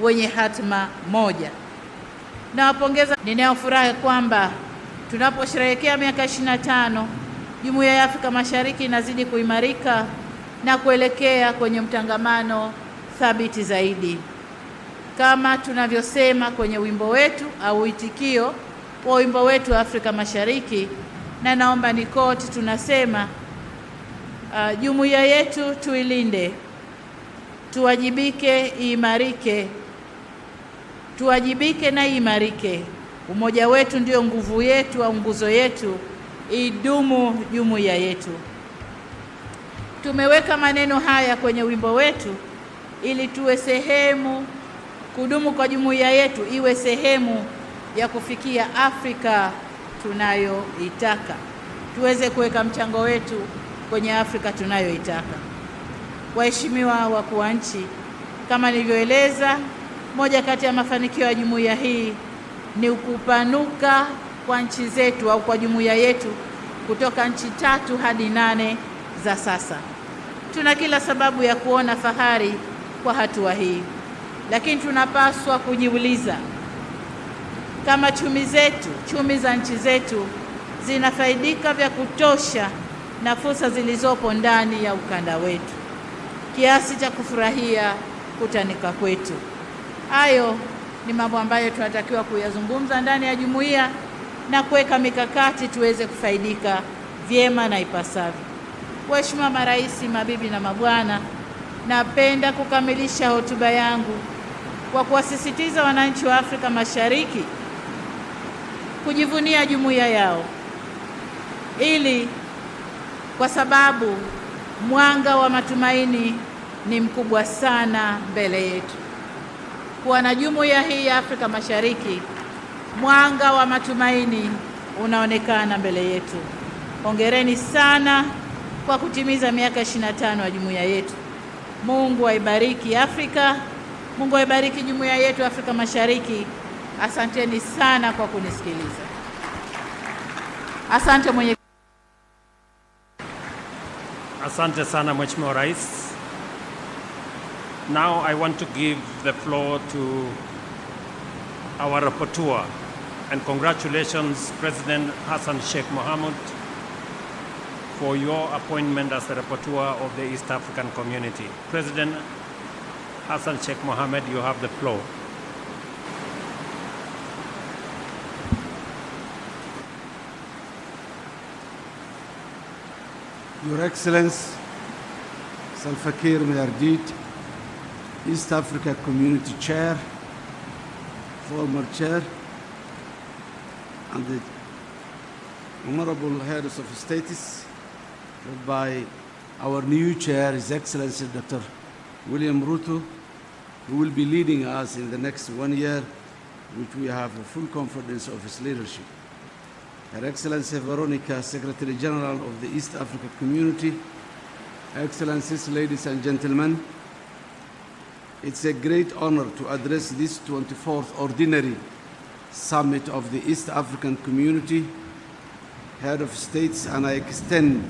wenye hatima moja. Nawapongeza, ninayofurahi kwamba tunaposherehekea miaka 25 Jumuiya ya Afrika Mashariki inazidi kuimarika na kuelekea kwenye mtangamano thabiti zaidi. Kama tunavyosema kwenye wimbo wetu au itikio wa wimbo wetu wa Afrika Mashariki, na naomba nikoti, tunasema jumuiya yetu tuilinde, tuwajibike, iimarike, tuwajibike na iimarike. Umoja wetu ndio nguvu yetu au nguzo yetu, idumu jumuiya yetu. Tumeweka maneno haya kwenye wimbo wetu ili tuwe sehemu, kudumu kwa jumuiya yetu iwe sehemu ya kufikia Afrika tunayoitaka, tuweze kuweka mchango wetu kwenye Afrika tunayoitaka. Waheshimiwa wakuu wa nchi, kama nilivyoeleza, moja kati ya mafanikio ya jumuiya hii ni kupanuka kwa nchi zetu au kwa jumuiya yetu kutoka nchi 3 hadi 8 za sasa. Tuna kila sababu ya kuona fahari kwa hatua hii, lakini tunapaswa kujiuliza kama chumi za nchi zetu zinafaidika vya kutosha na fursa zilizopo ndani ya ukanda wetu kiasi cha kufurahia kutanika kwetu. Hayo ni mambo ambayo tunatakiwa kuyazungumza ndani ya jumuiya na kuweka mikakati tuweze kufaidika vyema na ipasavyo. Waheshimiwa marais, mabibi na mabwana, napenda kukamilisha hotuba yangu kwa kuwasisitiza wananchi wa Afrika Mashariki kujivunia jumuiya yao, kwa sababu mwanga wa matumaini ni mkubwa sana mbele yetu. Kuwa na jumuiya hii ya Afrika Mashariki, mwanga wa matumaini unaonekana mbele yetu. Hongereni sana kwa kutimiza miaka 25 ya jumuiya yetu. Mungu aibariki Afrika, Mungu aibariki jumuiya yetu Afrika Mashariki. Asanteni sana kwa kunisikiliza. Asante mwenye. Asante sana Mheshimiwa Rais. Now I want to give the floor to our rapporteur, and congratulations President Hassan Sheikh Mohamud for your appointment as the rapporteur of the East African Community. President Hassan Sheikh Mohamud, you have the floor. Your Excellency, Salfakir Mayardit, East Africa Community Chair, former Chair, and the Honorable Heads of States, led by our new Chair, His Excellency Dr. William Ruto, who will be leading us in the next 1 year, which we have full confidence of his leadership. Her Excellency Veronica, Secretary General of the East Africa Community, Excellencies, ladies and gentlemen, it's a great honor to address this 24th Ordinary Summit of the East African Community, Head of States, and I extend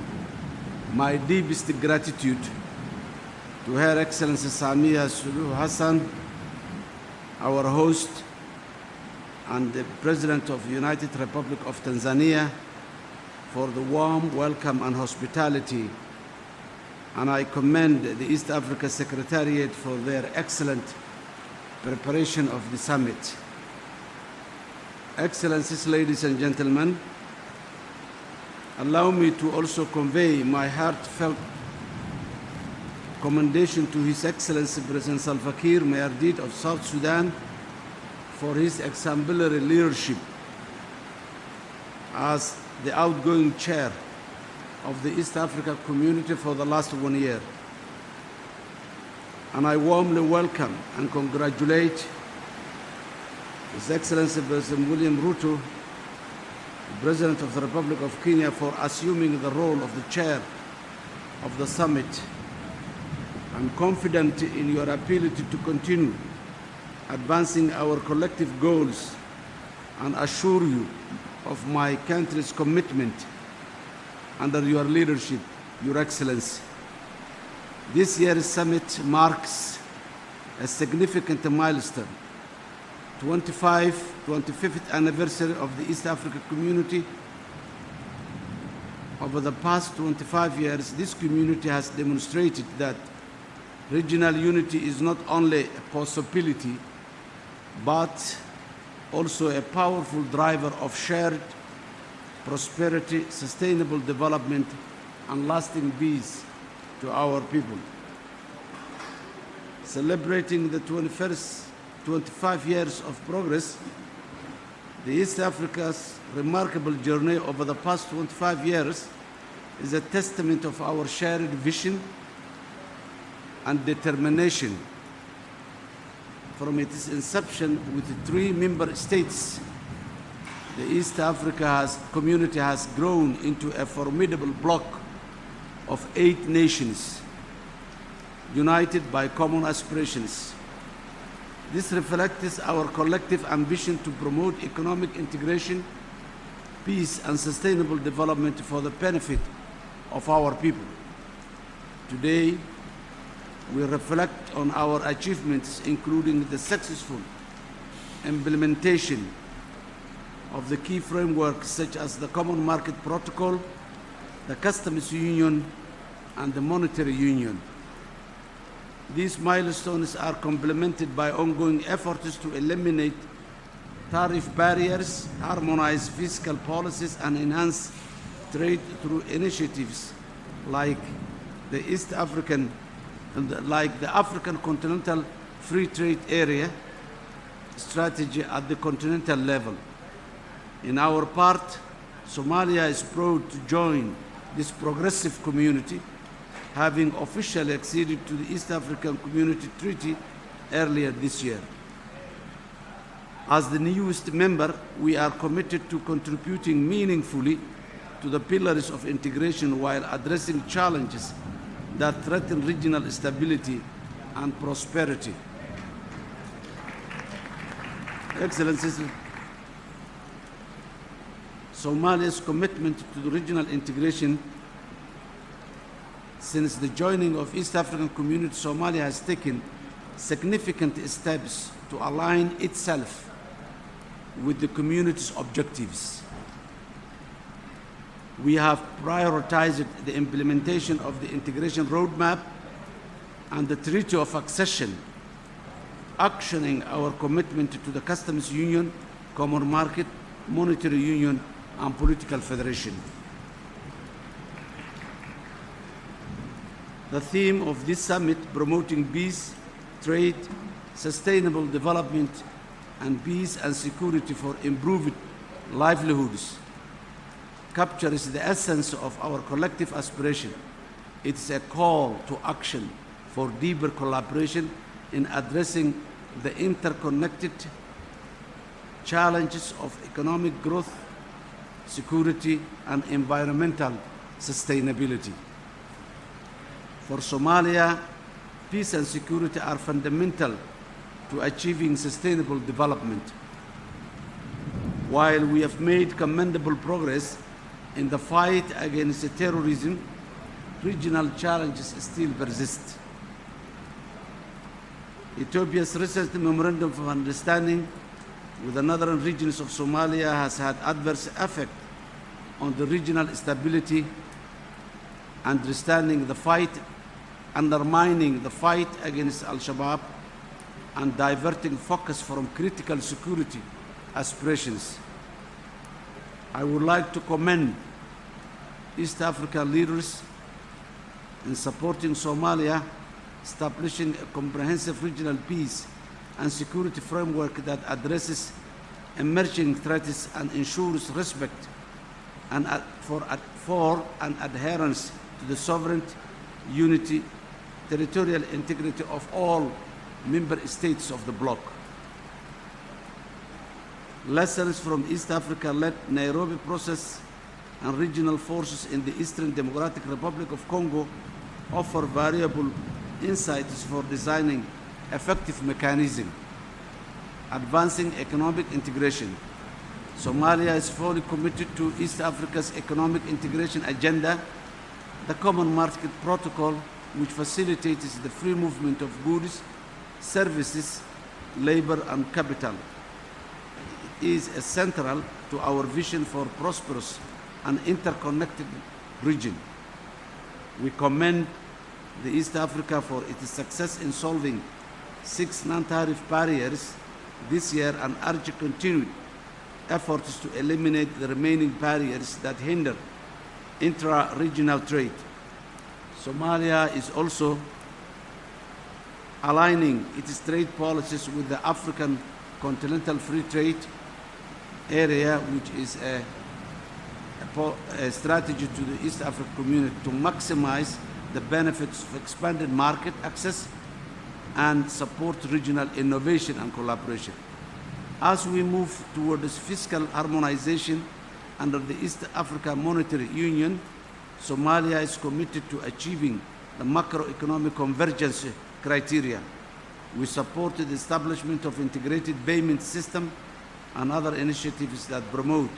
my deepest gratitude to Her Excellency Samia Suluhu Hassan, our host, and the President of the United Republic of Tanzania for the warm welcome and hospitality. And I commend the East Africa Secretariat for their excellent preparation of the summit. Excellencies, ladies and gentlemen, Allow me to also convey my heartfelt commendation to His Excellency President Salva Kiir Mayardit of South Sudan for his exemplary leadership as the outgoing chair of the East Africa community for the last 1 year. And I warmly welcome and congratulate His Excellency President William Ruto, the President of the Republic of Kenya, for assuming the role of the chair of the summit. I'm confident in your ability to continue advancing our collective goals and assure you of my country's commitment under your leadership, Your Excellency. This year's summit marks a significant milestone, 25th anniversary of the East Africa community. Over the past 25 years, this community has demonstrated that regional unity is not only a possibility, but also a powerful driver of shared prosperity, sustainable development, and lasting peace to our people. Celebrating the 25 years of progress, the East Africa's remarkable journey over the past 25 years is a testament of our shared vision and determination. From its inception with 3 member states, the East Africa community has grown into a formidable bloc of 8 nations, united by common aspirations. This reflects our collective ambition to promote economic integration, peace, and sustainable development for the benefit of our people. Today, we reflect on our achievements, including the successful implementation of the key frameworks such as the Common Market Protocol, the Customs Union, and the Monetary Union. These milestones are complemented by ongoing efforts to eliminate tariff barriers, harmonize fiscal policies, and enhance trade through initiatives like the African Continental Free Trade Area strategy at the continental level. In our part, Somalia is proud to join this progressive community, having officially acceded to the East African Community Treaty earlier this year. As the newest member, we are committed to contributing meaningfully to the pillars of integration while addressing challenges that threaten regional stability and prosperity. Excellencies, Somalia's commitment to the regional integration since the joining of East African Community, Somalia has taken significant steps to align itself with the community's objectives. We have prioritized the implementation of the integration roadmap and the Treaty of Accession, actioning our commitment to the Customs Union, Common Market, Monetary Union, and Political Federation. The theme of this summit, promoting peace, trade, sustainable development, and peace and security for improved livelihoods, captures the essence of our collective aspiration. It is a call to action for deeper collaboration in addressing the interconnected challenges of economic growth, security, and environmental sustainability. For Somalia, peace and security are fundamental to achieving sustainable development. While we have made commendable progress in the fight against terrorism, regional challenges still persist. Ethiopia's recent memorandum of understanding with the northern regions of Somalia has had adverse effect on the regional stability, undermining the fight against Al-Shabaab, and diverting focus from critical security aspirations. I would like to commend East African leaders in supporting Somalia, establishing a comprehensive regional peace and security framework that addresses emerging threats and ensures respect and for and adherence to the sovereignty, unity, territorial integrity of all member states of the bloc. Lessons from East Africa-led Nairobi process and regional forces in the Eastern Democratic Republic of Congo offer valuable insights for designing effective mechanisms. Advancing economic integration. Somalia is fully committed to East Africa's economic integration agenda, the Common Market Protocol, which facilitates the free movement of goods, services, labor, and capital. It is central to our vision for a prosperous and interconnected region. We commend the East Africa for its success in solving 6 non-tariff barriers this year and urge continued efforts to eliminate the remaining barriers that hinder intra-regional trade. Somalia is also aligning its trade policies with the African Continental Free Trade Area, which is a strategy to the East African community to maximize the benefits of expanded market access and support regional innovation and collaboration. As we move towards fiscal harmonization under the East Africa Monetary Union, Somalia is committed to achieving the macroeconomic convergence criteria. We support the establishment of integrated payment system and other initiatives that promote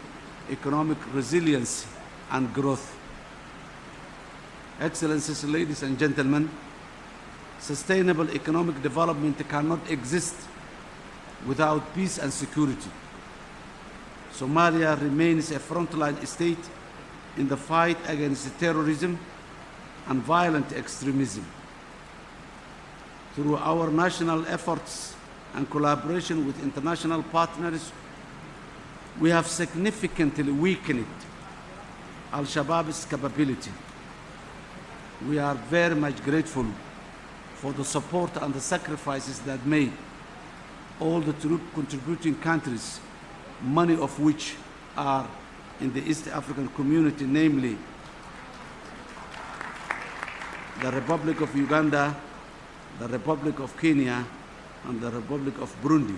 economic resilience and growth. Excellencies, ladies and gentlemen, sustainable economic development cannot exist without peace and security. Somalia remains a frontline state in the fight against terrorism and violent extremism. Through our national efforts and collaboration with international partners, we have significantly weakened Al-Shabaab's capability. We are very much grateful for the support and the sacrifices that made all the troop contributing countries, many of which are in the East African community, namely the Republic of Uganda, the Republic of Kenya, and the Republic of Burundi.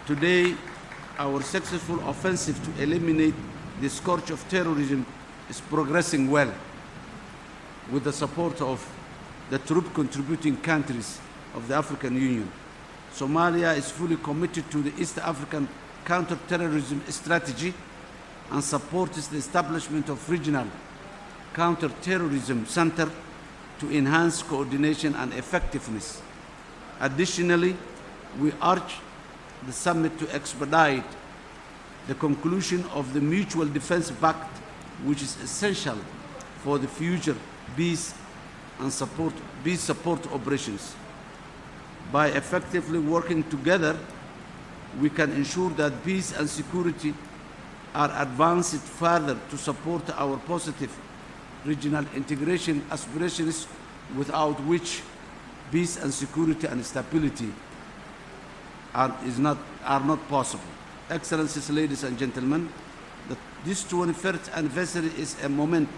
Today, our successful offensive to eliminate the scourge of terrorism is progressing well with the support of the troop contributing countries of the African Union. Somalia is fully committed to the East African counter-terrorism strategy and supports the establishment of regional counter-terrorism center to enhance coordination and effectiveness. Additionally, we urge the summit to expedite the conclusion of the Mutual Defense Pact, which is essential for the future peace support operations. By effectively working together, we can ensure that peace and security are advanced further to support our positive regional integration aspirations, without which peace and security and stability are not possible. Excellencies, ladies and gentlemen, this 21st anniversary is a moment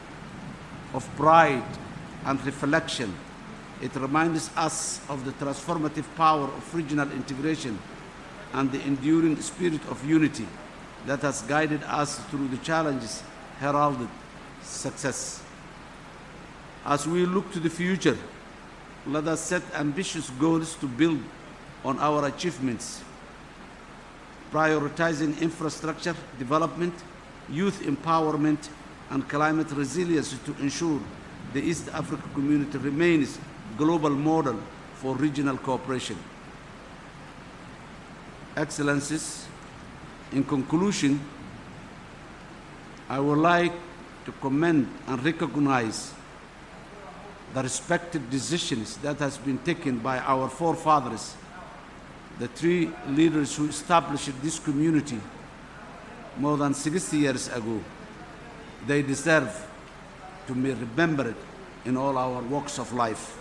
of pride and reflection. It reminds us of the transformative power of regional integration and the enduring spirit of unity that has guided us through the challenges heralded success. As we look to the future, let us set ambitious goals to build on our achievements, prioritizing infrastructure development, youth empowerment, and climate resilience to ensure the East African community remains a global model for regional cooperation. Excellencies, in conclusion, I would like to commend and recognize the respective decisions that has been taken by our forefathers, the 3 leaders who established this community more than 60 years ago. They deserve to be remembered in all our walks of life.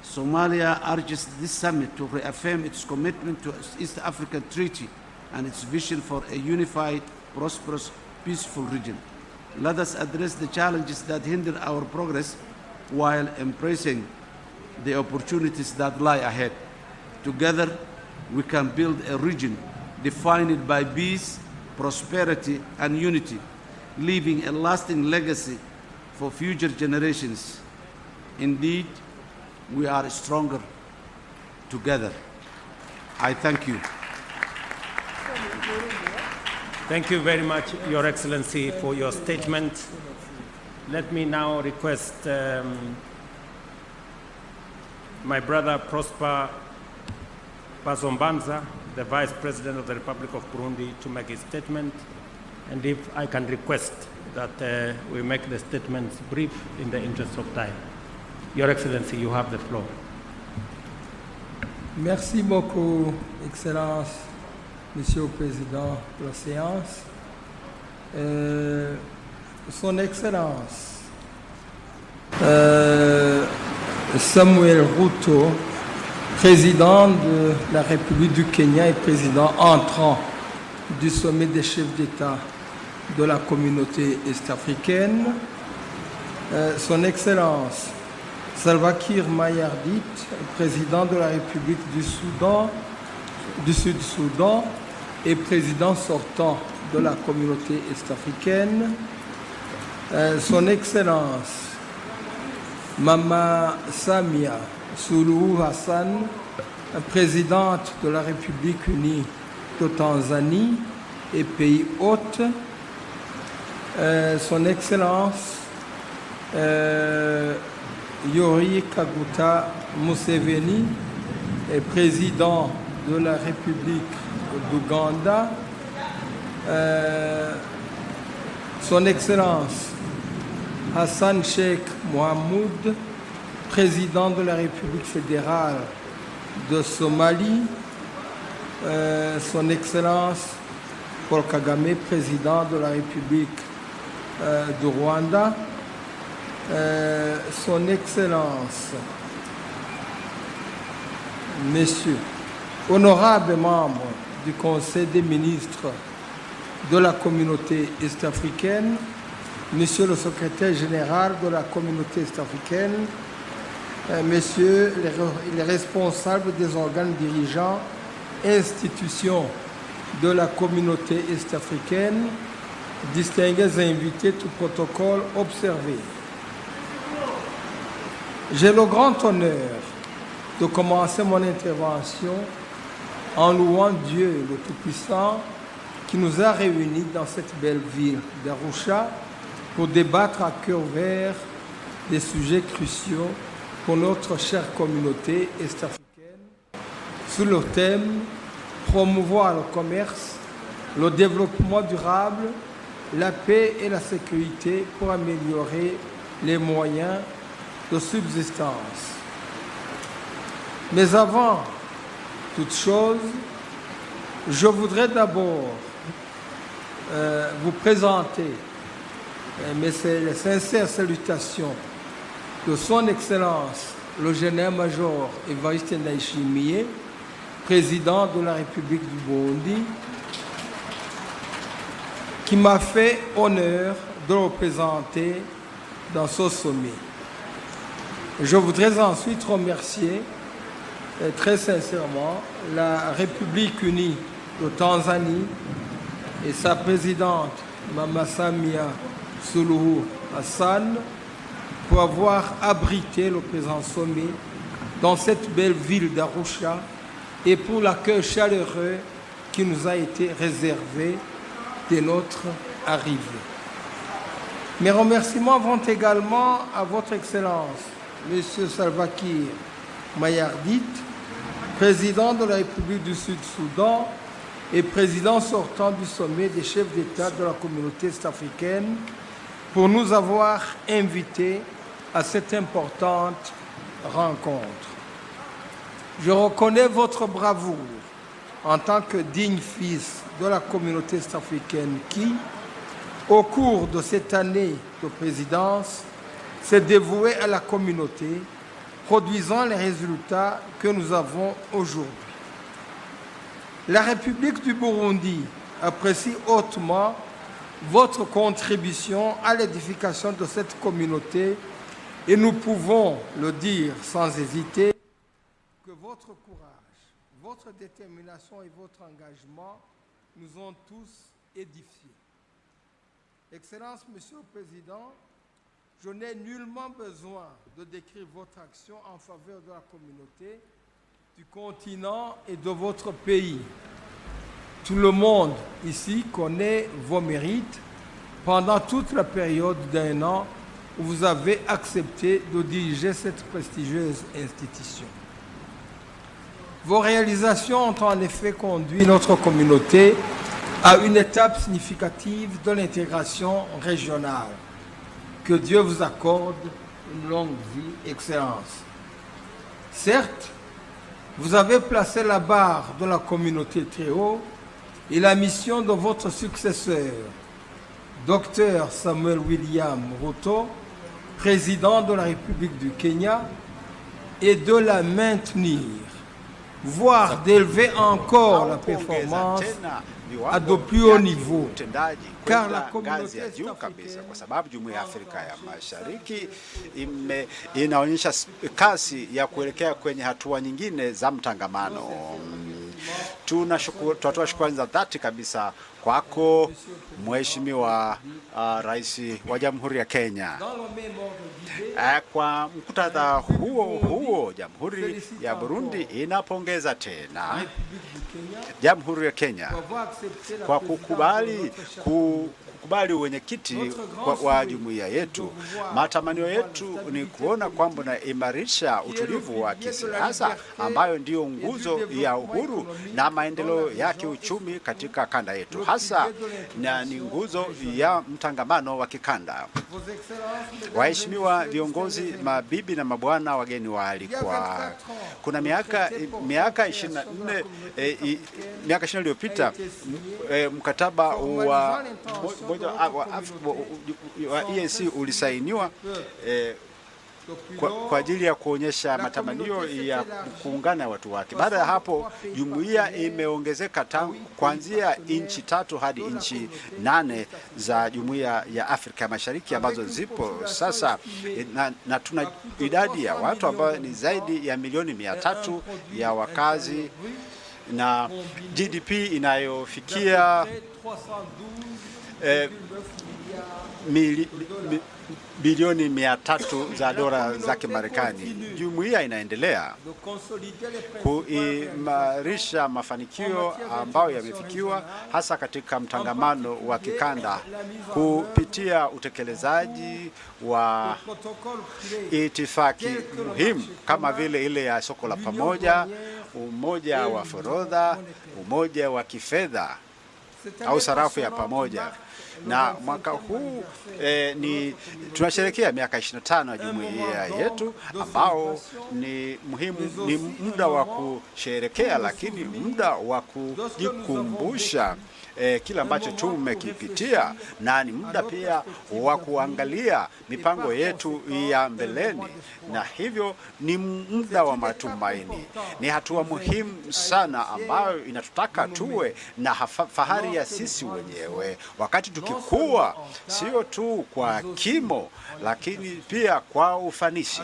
Somalia urges this summit to reaffirm its commitment to the East African Treaty and its vision for a unified, prosperous, peaceful region. Let us address the challenges that hinder our progress while embracing the opportunities that lie ahead. Together, we can build a region defined by peace, prosperity, and unity, leaving a lasting legacy for future generations. Indeed, we are stronger together. I thank you. Thank you very much, Your Excellency, for your statement. Let me now request my brother Prosper Bazombanza, the Vice President of the Republic of Burundi, to make his statement. And if I can request that we make the statements brief in the interest of time. Your Excellency, you have the floor. Merci beaucoup, Excellence, Monsieur le Président de la séance. Son Excellence, Samuel Ruto, président de la République du Kenya et président entrant du sommet des chefs d'État de la communauté est-africaine. Son Excellence, Salva Kiir Mayardit, président de la République du Sud-Soudan et président sortant de la communauté est-africaine. Son Excellence, Mama Samia Suluhu Hassan, présidente de la République unie de Tanzanie et pays hôte. Son Excellence, Yoweri Kaguta Museveni, président de la République d'Ouganda. Son Excellence Hassan Sheikh Mohamoud, président de la République fédérale de Somalie. Son Excellence Paul Kagame, président de la République du Rwanda. Son Excellence, Messieurs, honorables membres du Conseil des ministres de la communauté est-africaine, Monsieur le secrétaire général de la communauté est-africaine, Messieurs les responsables des organes dirigeants et institutions de la communauté est-africaine, distingués invités, tout protocole observé. J'ai le grand honneur de commencer mon intervention en louant Dieu le Tout-Puissant qui nous a réunis dans cette belle ville d'Arusha pour débattre à cœur ouvert des sujets cruciaux pour notre chère communauté est-africaine sous le thème « Promouvoir le commerce, le développement durable, la paix et la sécurité pour améliorer les moyens de subsistance ». Mais avant toute chose, je voudrais d'abord vous présenter mes sincères salutations de son Excellence le général-major Evariste Ndayishimiye, président de la République du Burundi, qui m'a fait honneur de le représenter dans ce sommet. Je voudrais ensuite remercier très sincèrement la République unie de Tanzanie et sa présidente, Mama Samia Suluhu Hassan, pour avoir abrité le présent sommet dans cette belle ville d'Arusha et pour l'accueil chaleureux qui nous a été réservé dès notre arrivée. Mes remerciements vont également à votre Excellence, Monsieur Salva Kiir Mayardit, président de la République du Sud-Soudan et président sortant du sommet des chefs d'État de la communauté est-africaine, pour nous avoir invités à cette importante rencontre. Je reconnais votre bravoure en tant que digne fils de la communauté est-africaine qui, au cours de cette année de présidence, s'est dévoué à la communauté, produisant les résultats que nous avons aujourd'hui. La République du Burundi apprécie hautement votre contribution à l'édification de cette communauté et nous pouvons le dire sans hésiter que votre courage, votre détermination et votre engagement nous ont tous édifiés. Excellence, Monsieur le Président, je n'ai nullement besoin de décrire votre action en faveur de la communauté, du continent et de votre pays. Tout le monde ici connaît vos mérites pendant toute la période d'1 an où vous avez accepté de diriger cette prestigieuse institution. Vos réalisations ont en effet conduit notre communauté à une étape significative de l'intégration régionale. Que Dieu vous accorde une longue vie, Excellence. Certes, vous avez placé la barre de la communauté très haut et la mission de votre successeur, Dr Samuel William Ruto, président de la République du Kenya, est de la maintenir, voire d'élever encore la performance à de plus haut niveau, car la communauté est juu kabisa, kwa sababu Jumuiya ya Afrika ya Mashariki inaonyesha kasi ya kuelekea kwenye hatua nyingine za mtangamano. Tunatoa shukrani za dhati kabisa kwako Mheshimiwa Rais wa Jamhuri ya Kenya. Kwa muktadha huo Jamhuri ya Burundi inapongeza tena Jamhuri ya Kenya kwa kukubali wenyekiti wa jumuiya yetu. Matamanio yetu ni kuona kwamba naimarisha utulivu wa kisiasa ambayo ndio nguzo ya uhuru na maendeleo ya kiuchumi katika kanda yetu, hasa na ni nguzo ya mtangamano wa kikanda. Waheshimiwa viongozi, mabibi na mabwana, wageni waalikwa, kuna miaka 20 iliyopita mkataba wa EAC ulisainiwa kwa ajili ya kuonyesha matamanio ya kuungana watu wake. Baada ya hapo, jumuiya imeongezeka kuanzia nchi 3 hadi nchi 8 za Jumuiya ya Afrika Mashariki ambazo zipo sasa, na tuna idadi ya watu ambao ni zaidi ya milioni 300 ya wakazi na GDP inayofikia bilioni 300 za dola za Kimarekani. Jumuiya inaendelea kuimarisha mafanikio ambayo yamefikiwa hasa katika mtangamano wa kikanda kupitia utekelezaji wa itifaki muhimu kama vile ile ya soko la pamoja, umoja wa forodha, umoja wa kifedha au sarafu ya pamoja. Na mwaka huu tunasherehekea miaka 25 ya jumuiya yetu, ambao ni muhimu, ni muda wa kusherehekea lakini muda wa kujikumbusha kila ambacho tumekipitia, na ni muda pia wa kuangalia mipango yetu ya mbeleni, na hivyo ni muda wa matumaini. Ni hatua muhimu sana ambayo inatutaka tuwe na fahari ya sisi wenyewe wakati tukikua, sio tu kwa kimo lakini pia kwa ufanisi.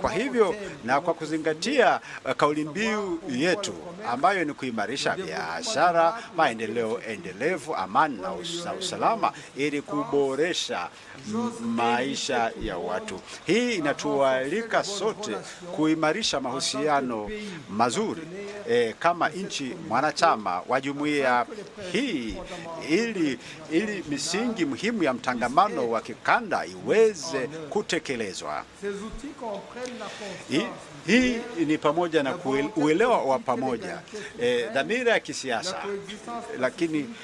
Kwa hivyo na kwa kuzingatia kauli mbiu yetu ambayo ni kuimarisha biashara, maendeleo endelevu, amani na usalama ili kuboresha maisha ya watu. Hii inatualika sote kuimarisha mahusiano mazuri kama nchi mwanachama wa jumuiya hii ili misingi muhimu ya mtangamano wa kikanda iweze kutekelezwa. Hii ni pamoja na uelewa wa pamoja, dhamira ya kisiasa, lakini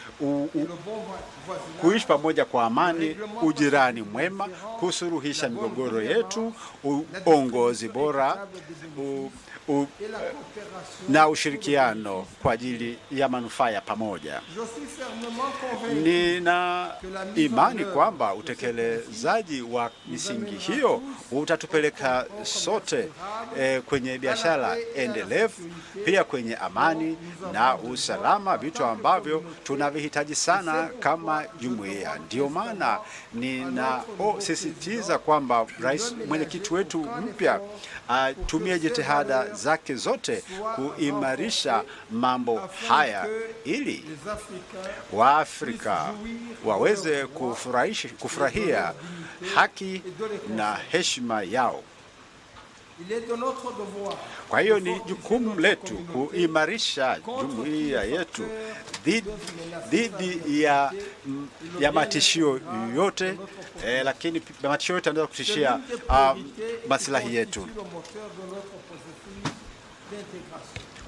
kuishi pamoja kwa amani, ujirani mwema, kusuruhisha migogoro yetu, uongozi bora, na ushirikiano kwa ajili ya manufaa ya pamoja. Nina imani kwamba utekelezaji wa misingi hiyo utatupeleka sote kwenye biashara endelevu, pia kwenye amani na usalama, vitu ambavyo tunavihitaji sana kama jumuiya. Ndio maana ninasisitiza kwamba Rais, mwenyekiti wetu mpya, atumie jitihada zake zote kuimarisha mambo haya ili Waafrika waweze kufurahia haki na heshima yao. Kwa hiyo ni jukumu letu kuimarisha jumuiya yetu dhidi ya matishio yote, lakini matishio yote yanaweza kutishia maslahi yetu.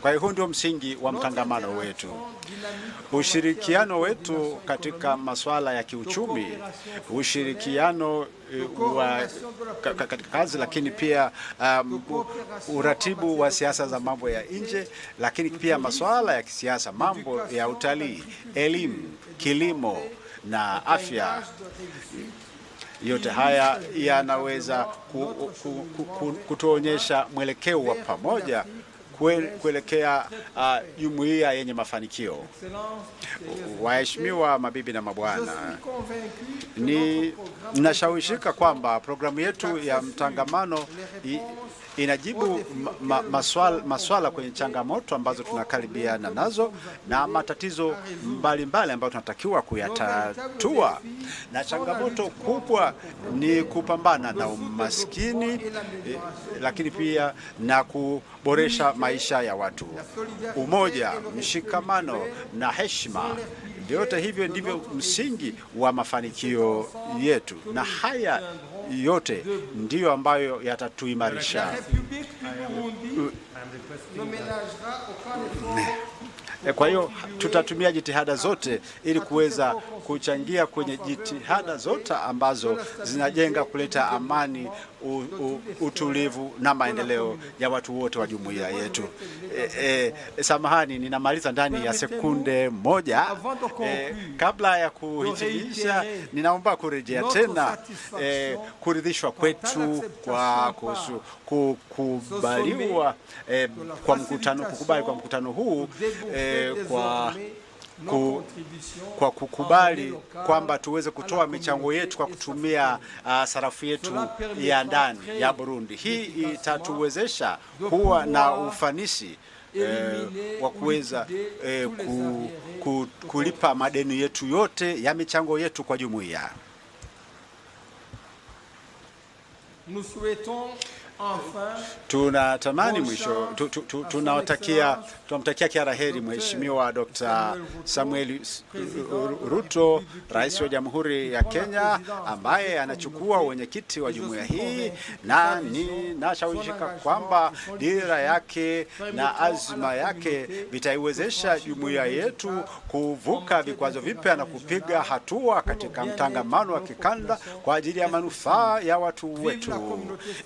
Kwa hiyo huu ndio msingi wa mtangamano wetu. Ushirikiano wetu katika masuala ya kiuchumi, ushirikiano wa katika kazi, lakini pia uratibu wa siasa za mambo ya nje, lakini pia masuala ya kisiasa, mambo ya utalii, elimu, kilimo na afya. Yote haya yanaweza kutuonyesha mwelekeo wa pamoja kuelekea jumuiya yenye mafanikio. Waheshimiwa mabibi na mabwana, ninashawishika kwamba programu yetu ya mtangamano inajibu maswala kwenye changamoto ambazo tunakaribiana nazo na matatizo mbalimbali ambayo tunatakiwa kuyatatua. Na changamoto kubwa ni kupambana na umaskini, lakini pia na kuboresha maisha ya watu. Umoja, mshikamano na heshima, vyote hivyo ndivyo msingi wa mafanikio yetu, na haya yote ndiyo ambayo yatatuimarisha. Kwa hiyo tutatumia jitihada zote ili kuweza kuchangia kwenye jitihada zote ambazo zinajenga kuleta amani, utulivu na maendeleo ya watu wote wa jumuiya yetu. Samahani, ninamaliza ndani ya sekunde moja. Kabla ya kuhitimisha, ninaomba kurejea tena kuridhishwa kwetu kwa kukubaliwa kwa mkutano huu, kwa kukubali kwamba tuweze kutoa michango yetu kwa kutumia sarafu yetu ya ndani ya Burundi. Hii itatuwezesha kuwa na ufanisi wa kuweza kulipa madeni yetu yote ya michango yetu kwa jumuiya. Tunatamani mwisho, tunamtakia kila la heri Mheshimiwa Dr. Samuel Ruto, Rais wa Jamhuri ya Kenya, ambaye anachukua wenyekiti wa jumuiya hii, na ninashawishika kwamba dira yake na azma yake vitaiwezesha jumuiya yetu kuvuka vikwazo vipya na kupiga hatua katika mtangamano wa kikanda kwa ajili ya manufaa ya watu wetu.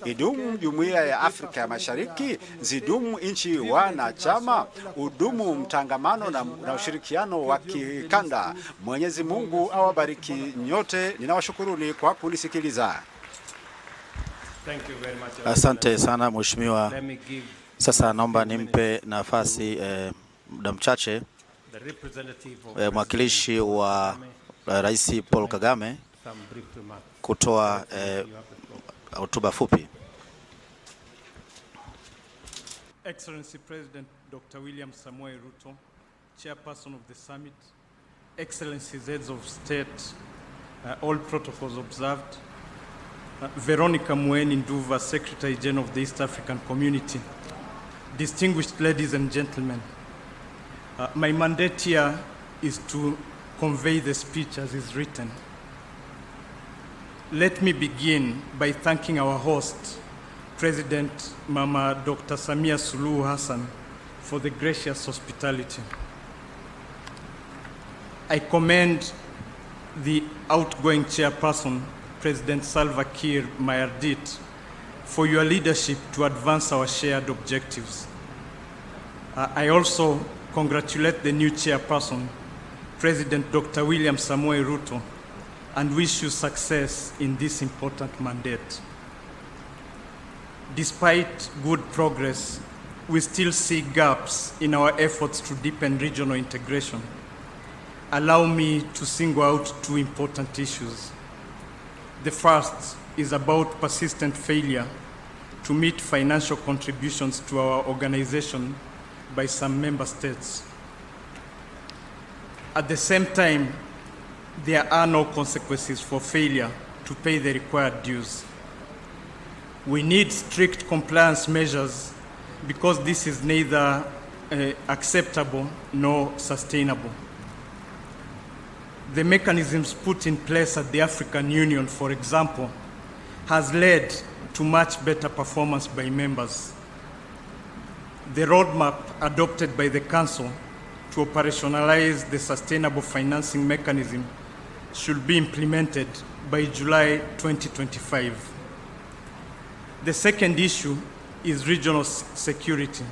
Idumu Jumuiya ya Afrika Mashariki, zidumu nchi wanachama, udumu mtangamano na ushirikiano wa kikanda. Mwenyezi Mungu awabariki nyote. Ninawashukuruni kwa kunisikiliza. Asante sana Mheshimiwa. Sasa naomba nimpe nafasi muda mchache mwakilishi wa Rais Paul Kagame kutoa hotuba fupi. Excellency President Dr. William Samoei Ruto, Chairperson of the Summit, Excellencies, Heads of State, all protocols observed, Veronica Mweni Nduva, Secretary General of the East African Community, distinguished ladies and gentlemen, my mandate here is to convey the speech as is written. Let me begin by thanking our host, President Mama Dr. Samia Suluhu Hassan, for the gracious hospitality. I commend the outgoing chairperson, President Salva Kiir Mayardit, for your leadership to advance our shared objectives. I also congratulate the new chairperson, President Dr. William Samoei Ruto, and wish you success in this important mandate. Despite good progress, we still see gaps in our efforts to deepen regional integration. Allow me to single out two important issues. The first is about persistent failure to meet financial contributions to our organization by some member states. At the same time, there are no consequences for failure to pay the required dues. We need strict compliance measures because this is neither acceptable nor sustainable. The mechanisms put in place at the African Union, for example, has led to much better performance by members. The roadmap adopted by the Council to operationalize the sustainable financing mechanism should be implemented by July 2025. The second issue is regional security.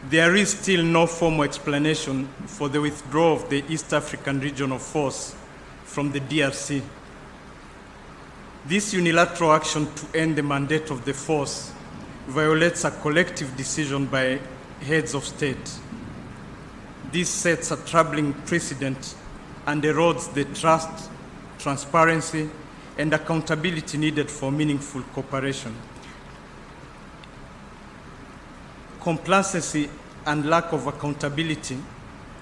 There is still no formal explanation for the withdrawal of the East African Regional Force from the DRC. This unilateral action to end the mandate of the force violates a collective decision by heads of state. This sets a troubling precedent and erodes the trust, transparency, and accountability needed for meaningful cooperation. Complacency and lack of accountability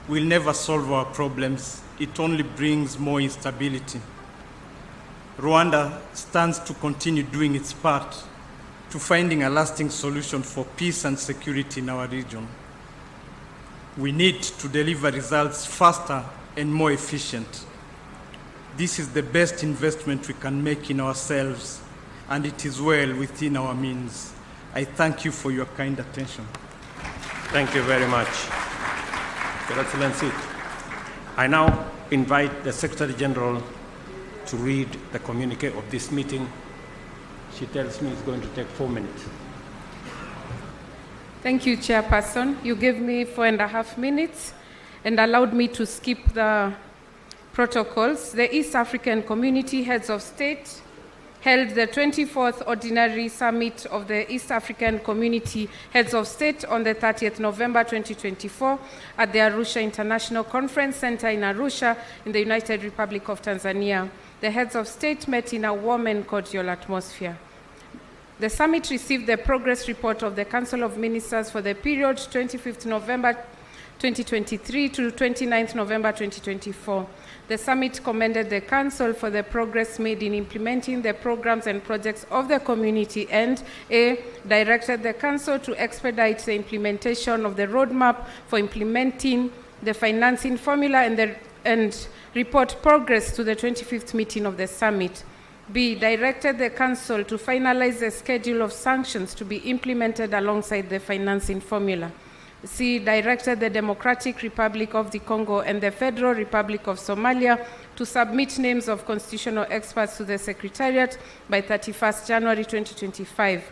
will never solve our problems. It only brings more instability. Rwanda stands to continue doing its part to finding a lasting solution for peace and security in our region. We need to deliver results faster and more efficient. This is the best investment we can make in ourselves, and it is well within our means. I thank you for your kind attention. Thank you very much, Your Excellency. I now invite the Secretary General to read the communique of this meeting. She tells me it's going to take 4 minutes. Thank you, Chairperson. You gave me 4.5 minutes and allowed me to skip the protocols. The East African Community Heads of State held the 24th Ordinary Summit of the East African Community Heads of State on the 30th November 2024 at the Arusha International Conference Center in Arusha in the United Republic of Tanzania. The heads of state met in a warm and cordial atmosphere. The summit received the progress report of the Council of Ministers for the period 25th November 2023 to 29th November 2024. The summit commended the Council for the progress made in implementing the programs and projects of the community and directed the Council to expedite the implementation of the roadmap for implementing the financing formula and report progress to the 25th meeting of the summit. B, directed the Council to finalize the schedule of sanctions to be implemented alongside the financing formula. C, directed the Democratic Republic of the Congo and the Federal Republic of Somalia to submit names of constitutional experts to the Secretariat by 31st January 2025.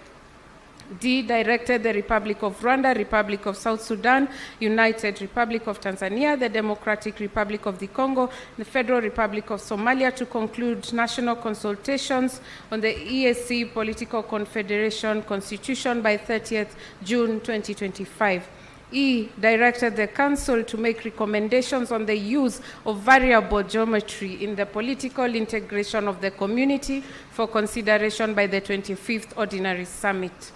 D, directed the Republic of Rwanda, Republic of South Sudan, United Republic of Tanzania, the Democratic Republic of the Congo, the Federal Republic of Somalia to conclude national consultations on the EAC Political Confederation Constitution by 30th June 2025. E, directed the Council to make recommendations on the use of variable geometry in the political integration of the community for consideration by the 25th Ordinary Summit.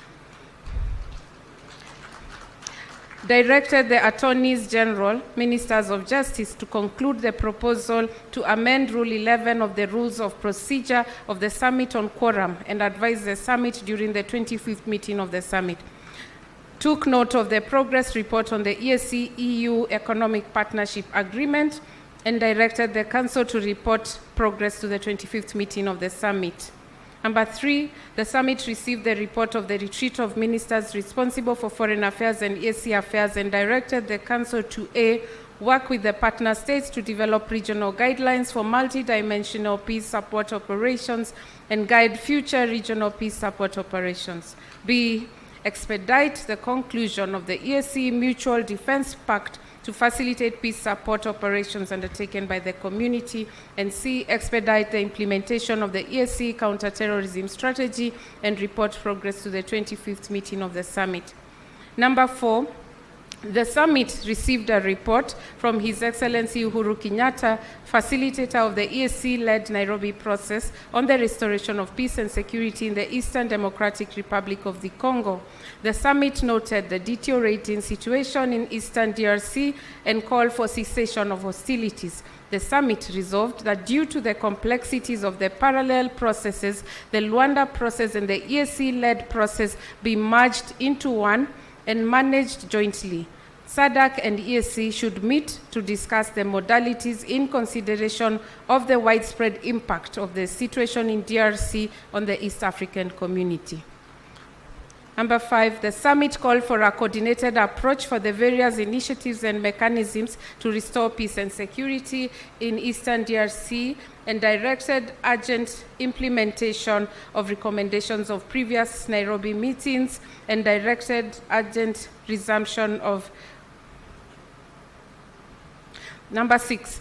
Directed the Attorneys General, Ministers of Justice to conclude the proposal to amend Rule 11 of the Rules of Procedure of the Summit on Quorum and advise the Summit during the 25th meeting of the Summit. Took note of the progress report on the EAC-EU Economic Partnership Agreement and directed the Council to report progress to the 25th meeting of the Summit. Number 3, the Summit received the report of the Retreat of Ministers responsible for Foreign Affairs and EAC Affairs and directed the Council to A, work with the partner states to develop regional guidelines for multidimensional peace support operations and guide future regional peace support operations. B, expedite the conclusion of the EAC Mutual Defense Pact to facilitate peace support operations undertaken by the community, and C, expedite the implementation of the EAC counterterrorism strategy and report progress to the 25th meeting of the summit. Number 4, the summit received a report from His Excellency Uhuru Kenyatta, facilitator of the EAC-led Nairobi process on the restoration of peace and security in the Eastern Democratic Republic of the Congo. The summit noted the deteriorating situation in Eastern DRC and called for cessation of hostilities. The summit resolved that due to the complexities of the parallel processes, the Luanda process and the EAC-led process be merged into one and managed jointly. SADC and EAC should meet to discuss the modalities in consideration of the widespread impact of the situation in DRC on the East African community. Number 5, the summit called for a coordinated approach for the various initiatives and mechanisms to restore peace and security in Eastern DRC and directed urgent implementation of recommendations of previous Nairobi meetings and directed urgent resumption of. Number 6,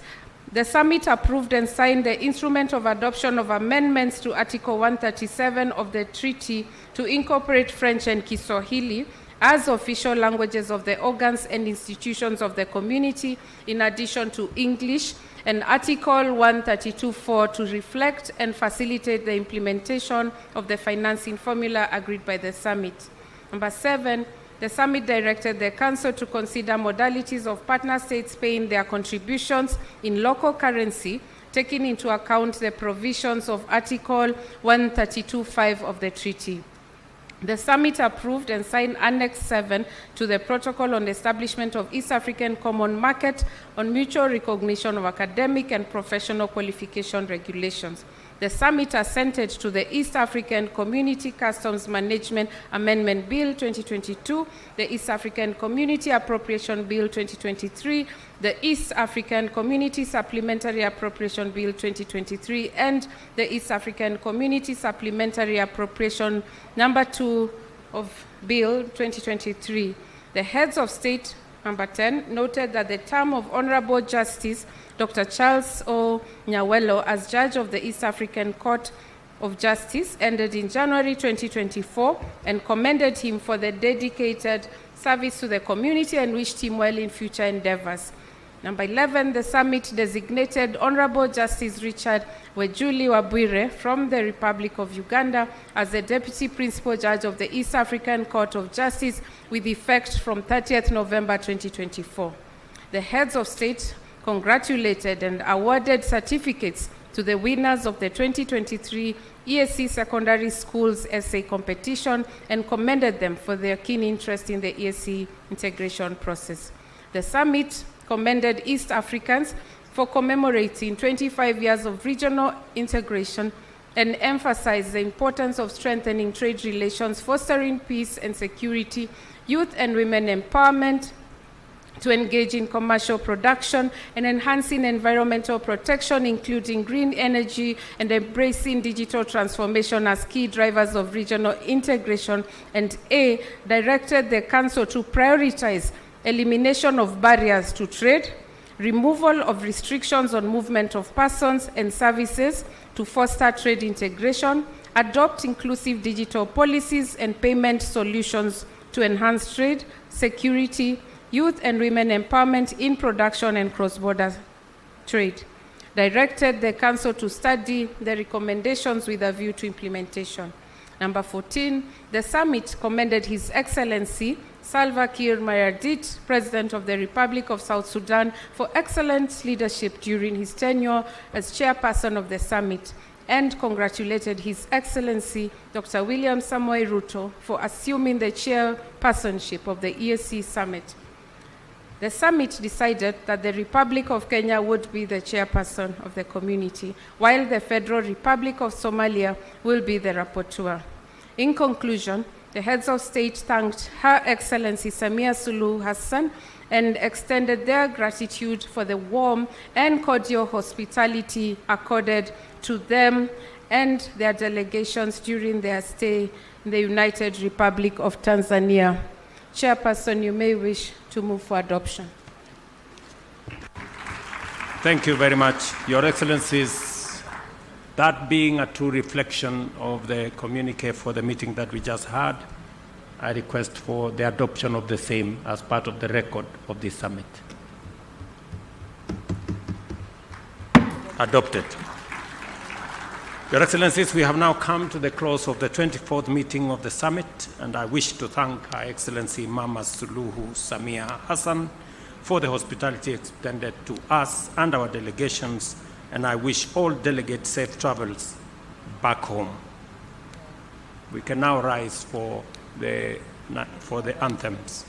the summit approved and signed the instrument of adoption of amendments to Article 137 of the treaty to incorporate French and Kiswahili as official languages of the organs and institutions of the community, in addition to English, and Article 132.4 to reflect and facilitate the implementation of the financing formula agreed by the summit. Number 7, the summit directed the Council to consider modalities of partner states paying their contributions in local currency, taking into account the provisions of Article 132.5 of the treaty. The summit approved and signed Annex 7 to the Protocol on the Establishment of East African Common Market on mutual recognition of academic and professional qualification regulations. The summit assented to the East African Community Customs Management Amendment Bill 2022, the East African Community Appropriation Bill 2023, the East African Community Supplementary Appropriation Bill 2023, and the East African Community Supplementary Appropriation Number 2 of Bill 2023. The heads of state, number 10, noted that the term of Honorable Justice Dr. Charles O. Nyawelo as judge of the East African Court of Justice ended in January 2024 and commended him for the dedicated service to the community and wished him well in future endeavors. Number 11, the summit designated Honorable Justice Richard Wejuli Wabwire from the Republic of Uganda as the Deputy Principal Judge of the East African Court of Justice with effect from 30th November 2024. The heads of state congratulated and awarded certificates to the winners of the 2023 EAC Secondary Schools Essay Competition and commended them for their keen interest in the EAC integration process. The summit commended East Africans for commemorating 25 years of regional integration and emphasized the importance of strengthening trade relations, fostering peace and security, youth and women empowerment, to engage in commercial production and enhancing environmental protection, including green energy, and embracing digital transformation as key drivers of regional integration. And A, directed the Council to prioritize elimination of barriers to trade, removal of restrictions on movement of persons and services to foster trade integration, adopt inclusive digital policies and payment solutions to enhance trade, security, youth and women empowerment in production and cross-border trade. Directed the Council to study the recommendations with a view to implementation. Number 14, the summit commended His Excellency Salva Kiir Mayardit, President of the Republic of South Sudan, for excellent leadership during his tenure as chairperson of the summit, and congratulated His Excellency Dr. William Samoei Ruto for assuming the chairpersonship of the EAC summit. The summit decided that the Republic of Kenya would be the chairperson of the community, while the Federal Republic of Somalia will be the rapporteur. In conclusion, The heads of state thanked Her Excellency Samia Suluhu Hassan and extended their gratitude for the warm and cordial hospitality accorded to them and their delegations during their stay in the United Republic of Tanzania. Chairperson, you may wish to move for adoption. Thank you very much, Your Excellencies. That being a true reflection of the communique for the meeting that we just had, I request for the adoption of the same as part of the record of this summit. Adopted. Your Excellencies, we have now come to the close of the 24th meeting of the summit, and I wish to thank Her Excellency Mama Suluhu Samia Hassan for the hospitality extended to us and our delegations, and I wish all delegates safe travels back home. We can now rise for the anthems.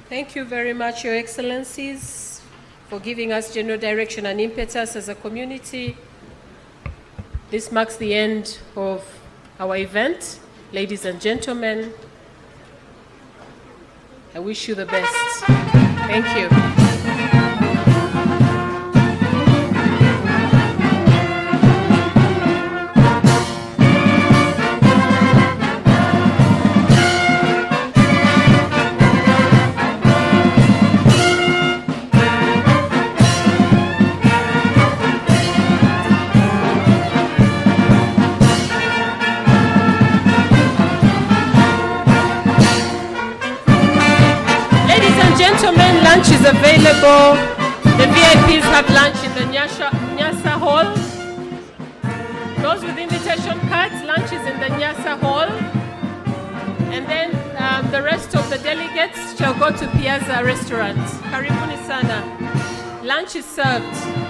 Thank you very much, Your Excellencies, for giving us general direction and impetus as a community. This marks the end of our event. Ladies and gentlemen, I wish you the best. Thank you. Lunch is available. The VIPs have lunch in the Nyasa Hall. Those with invitation cards, lunch is in the Nyasa Hall. And then the rest of the delegates shall go to Piazza Restaurant. Karibuni sana. Lunch is served.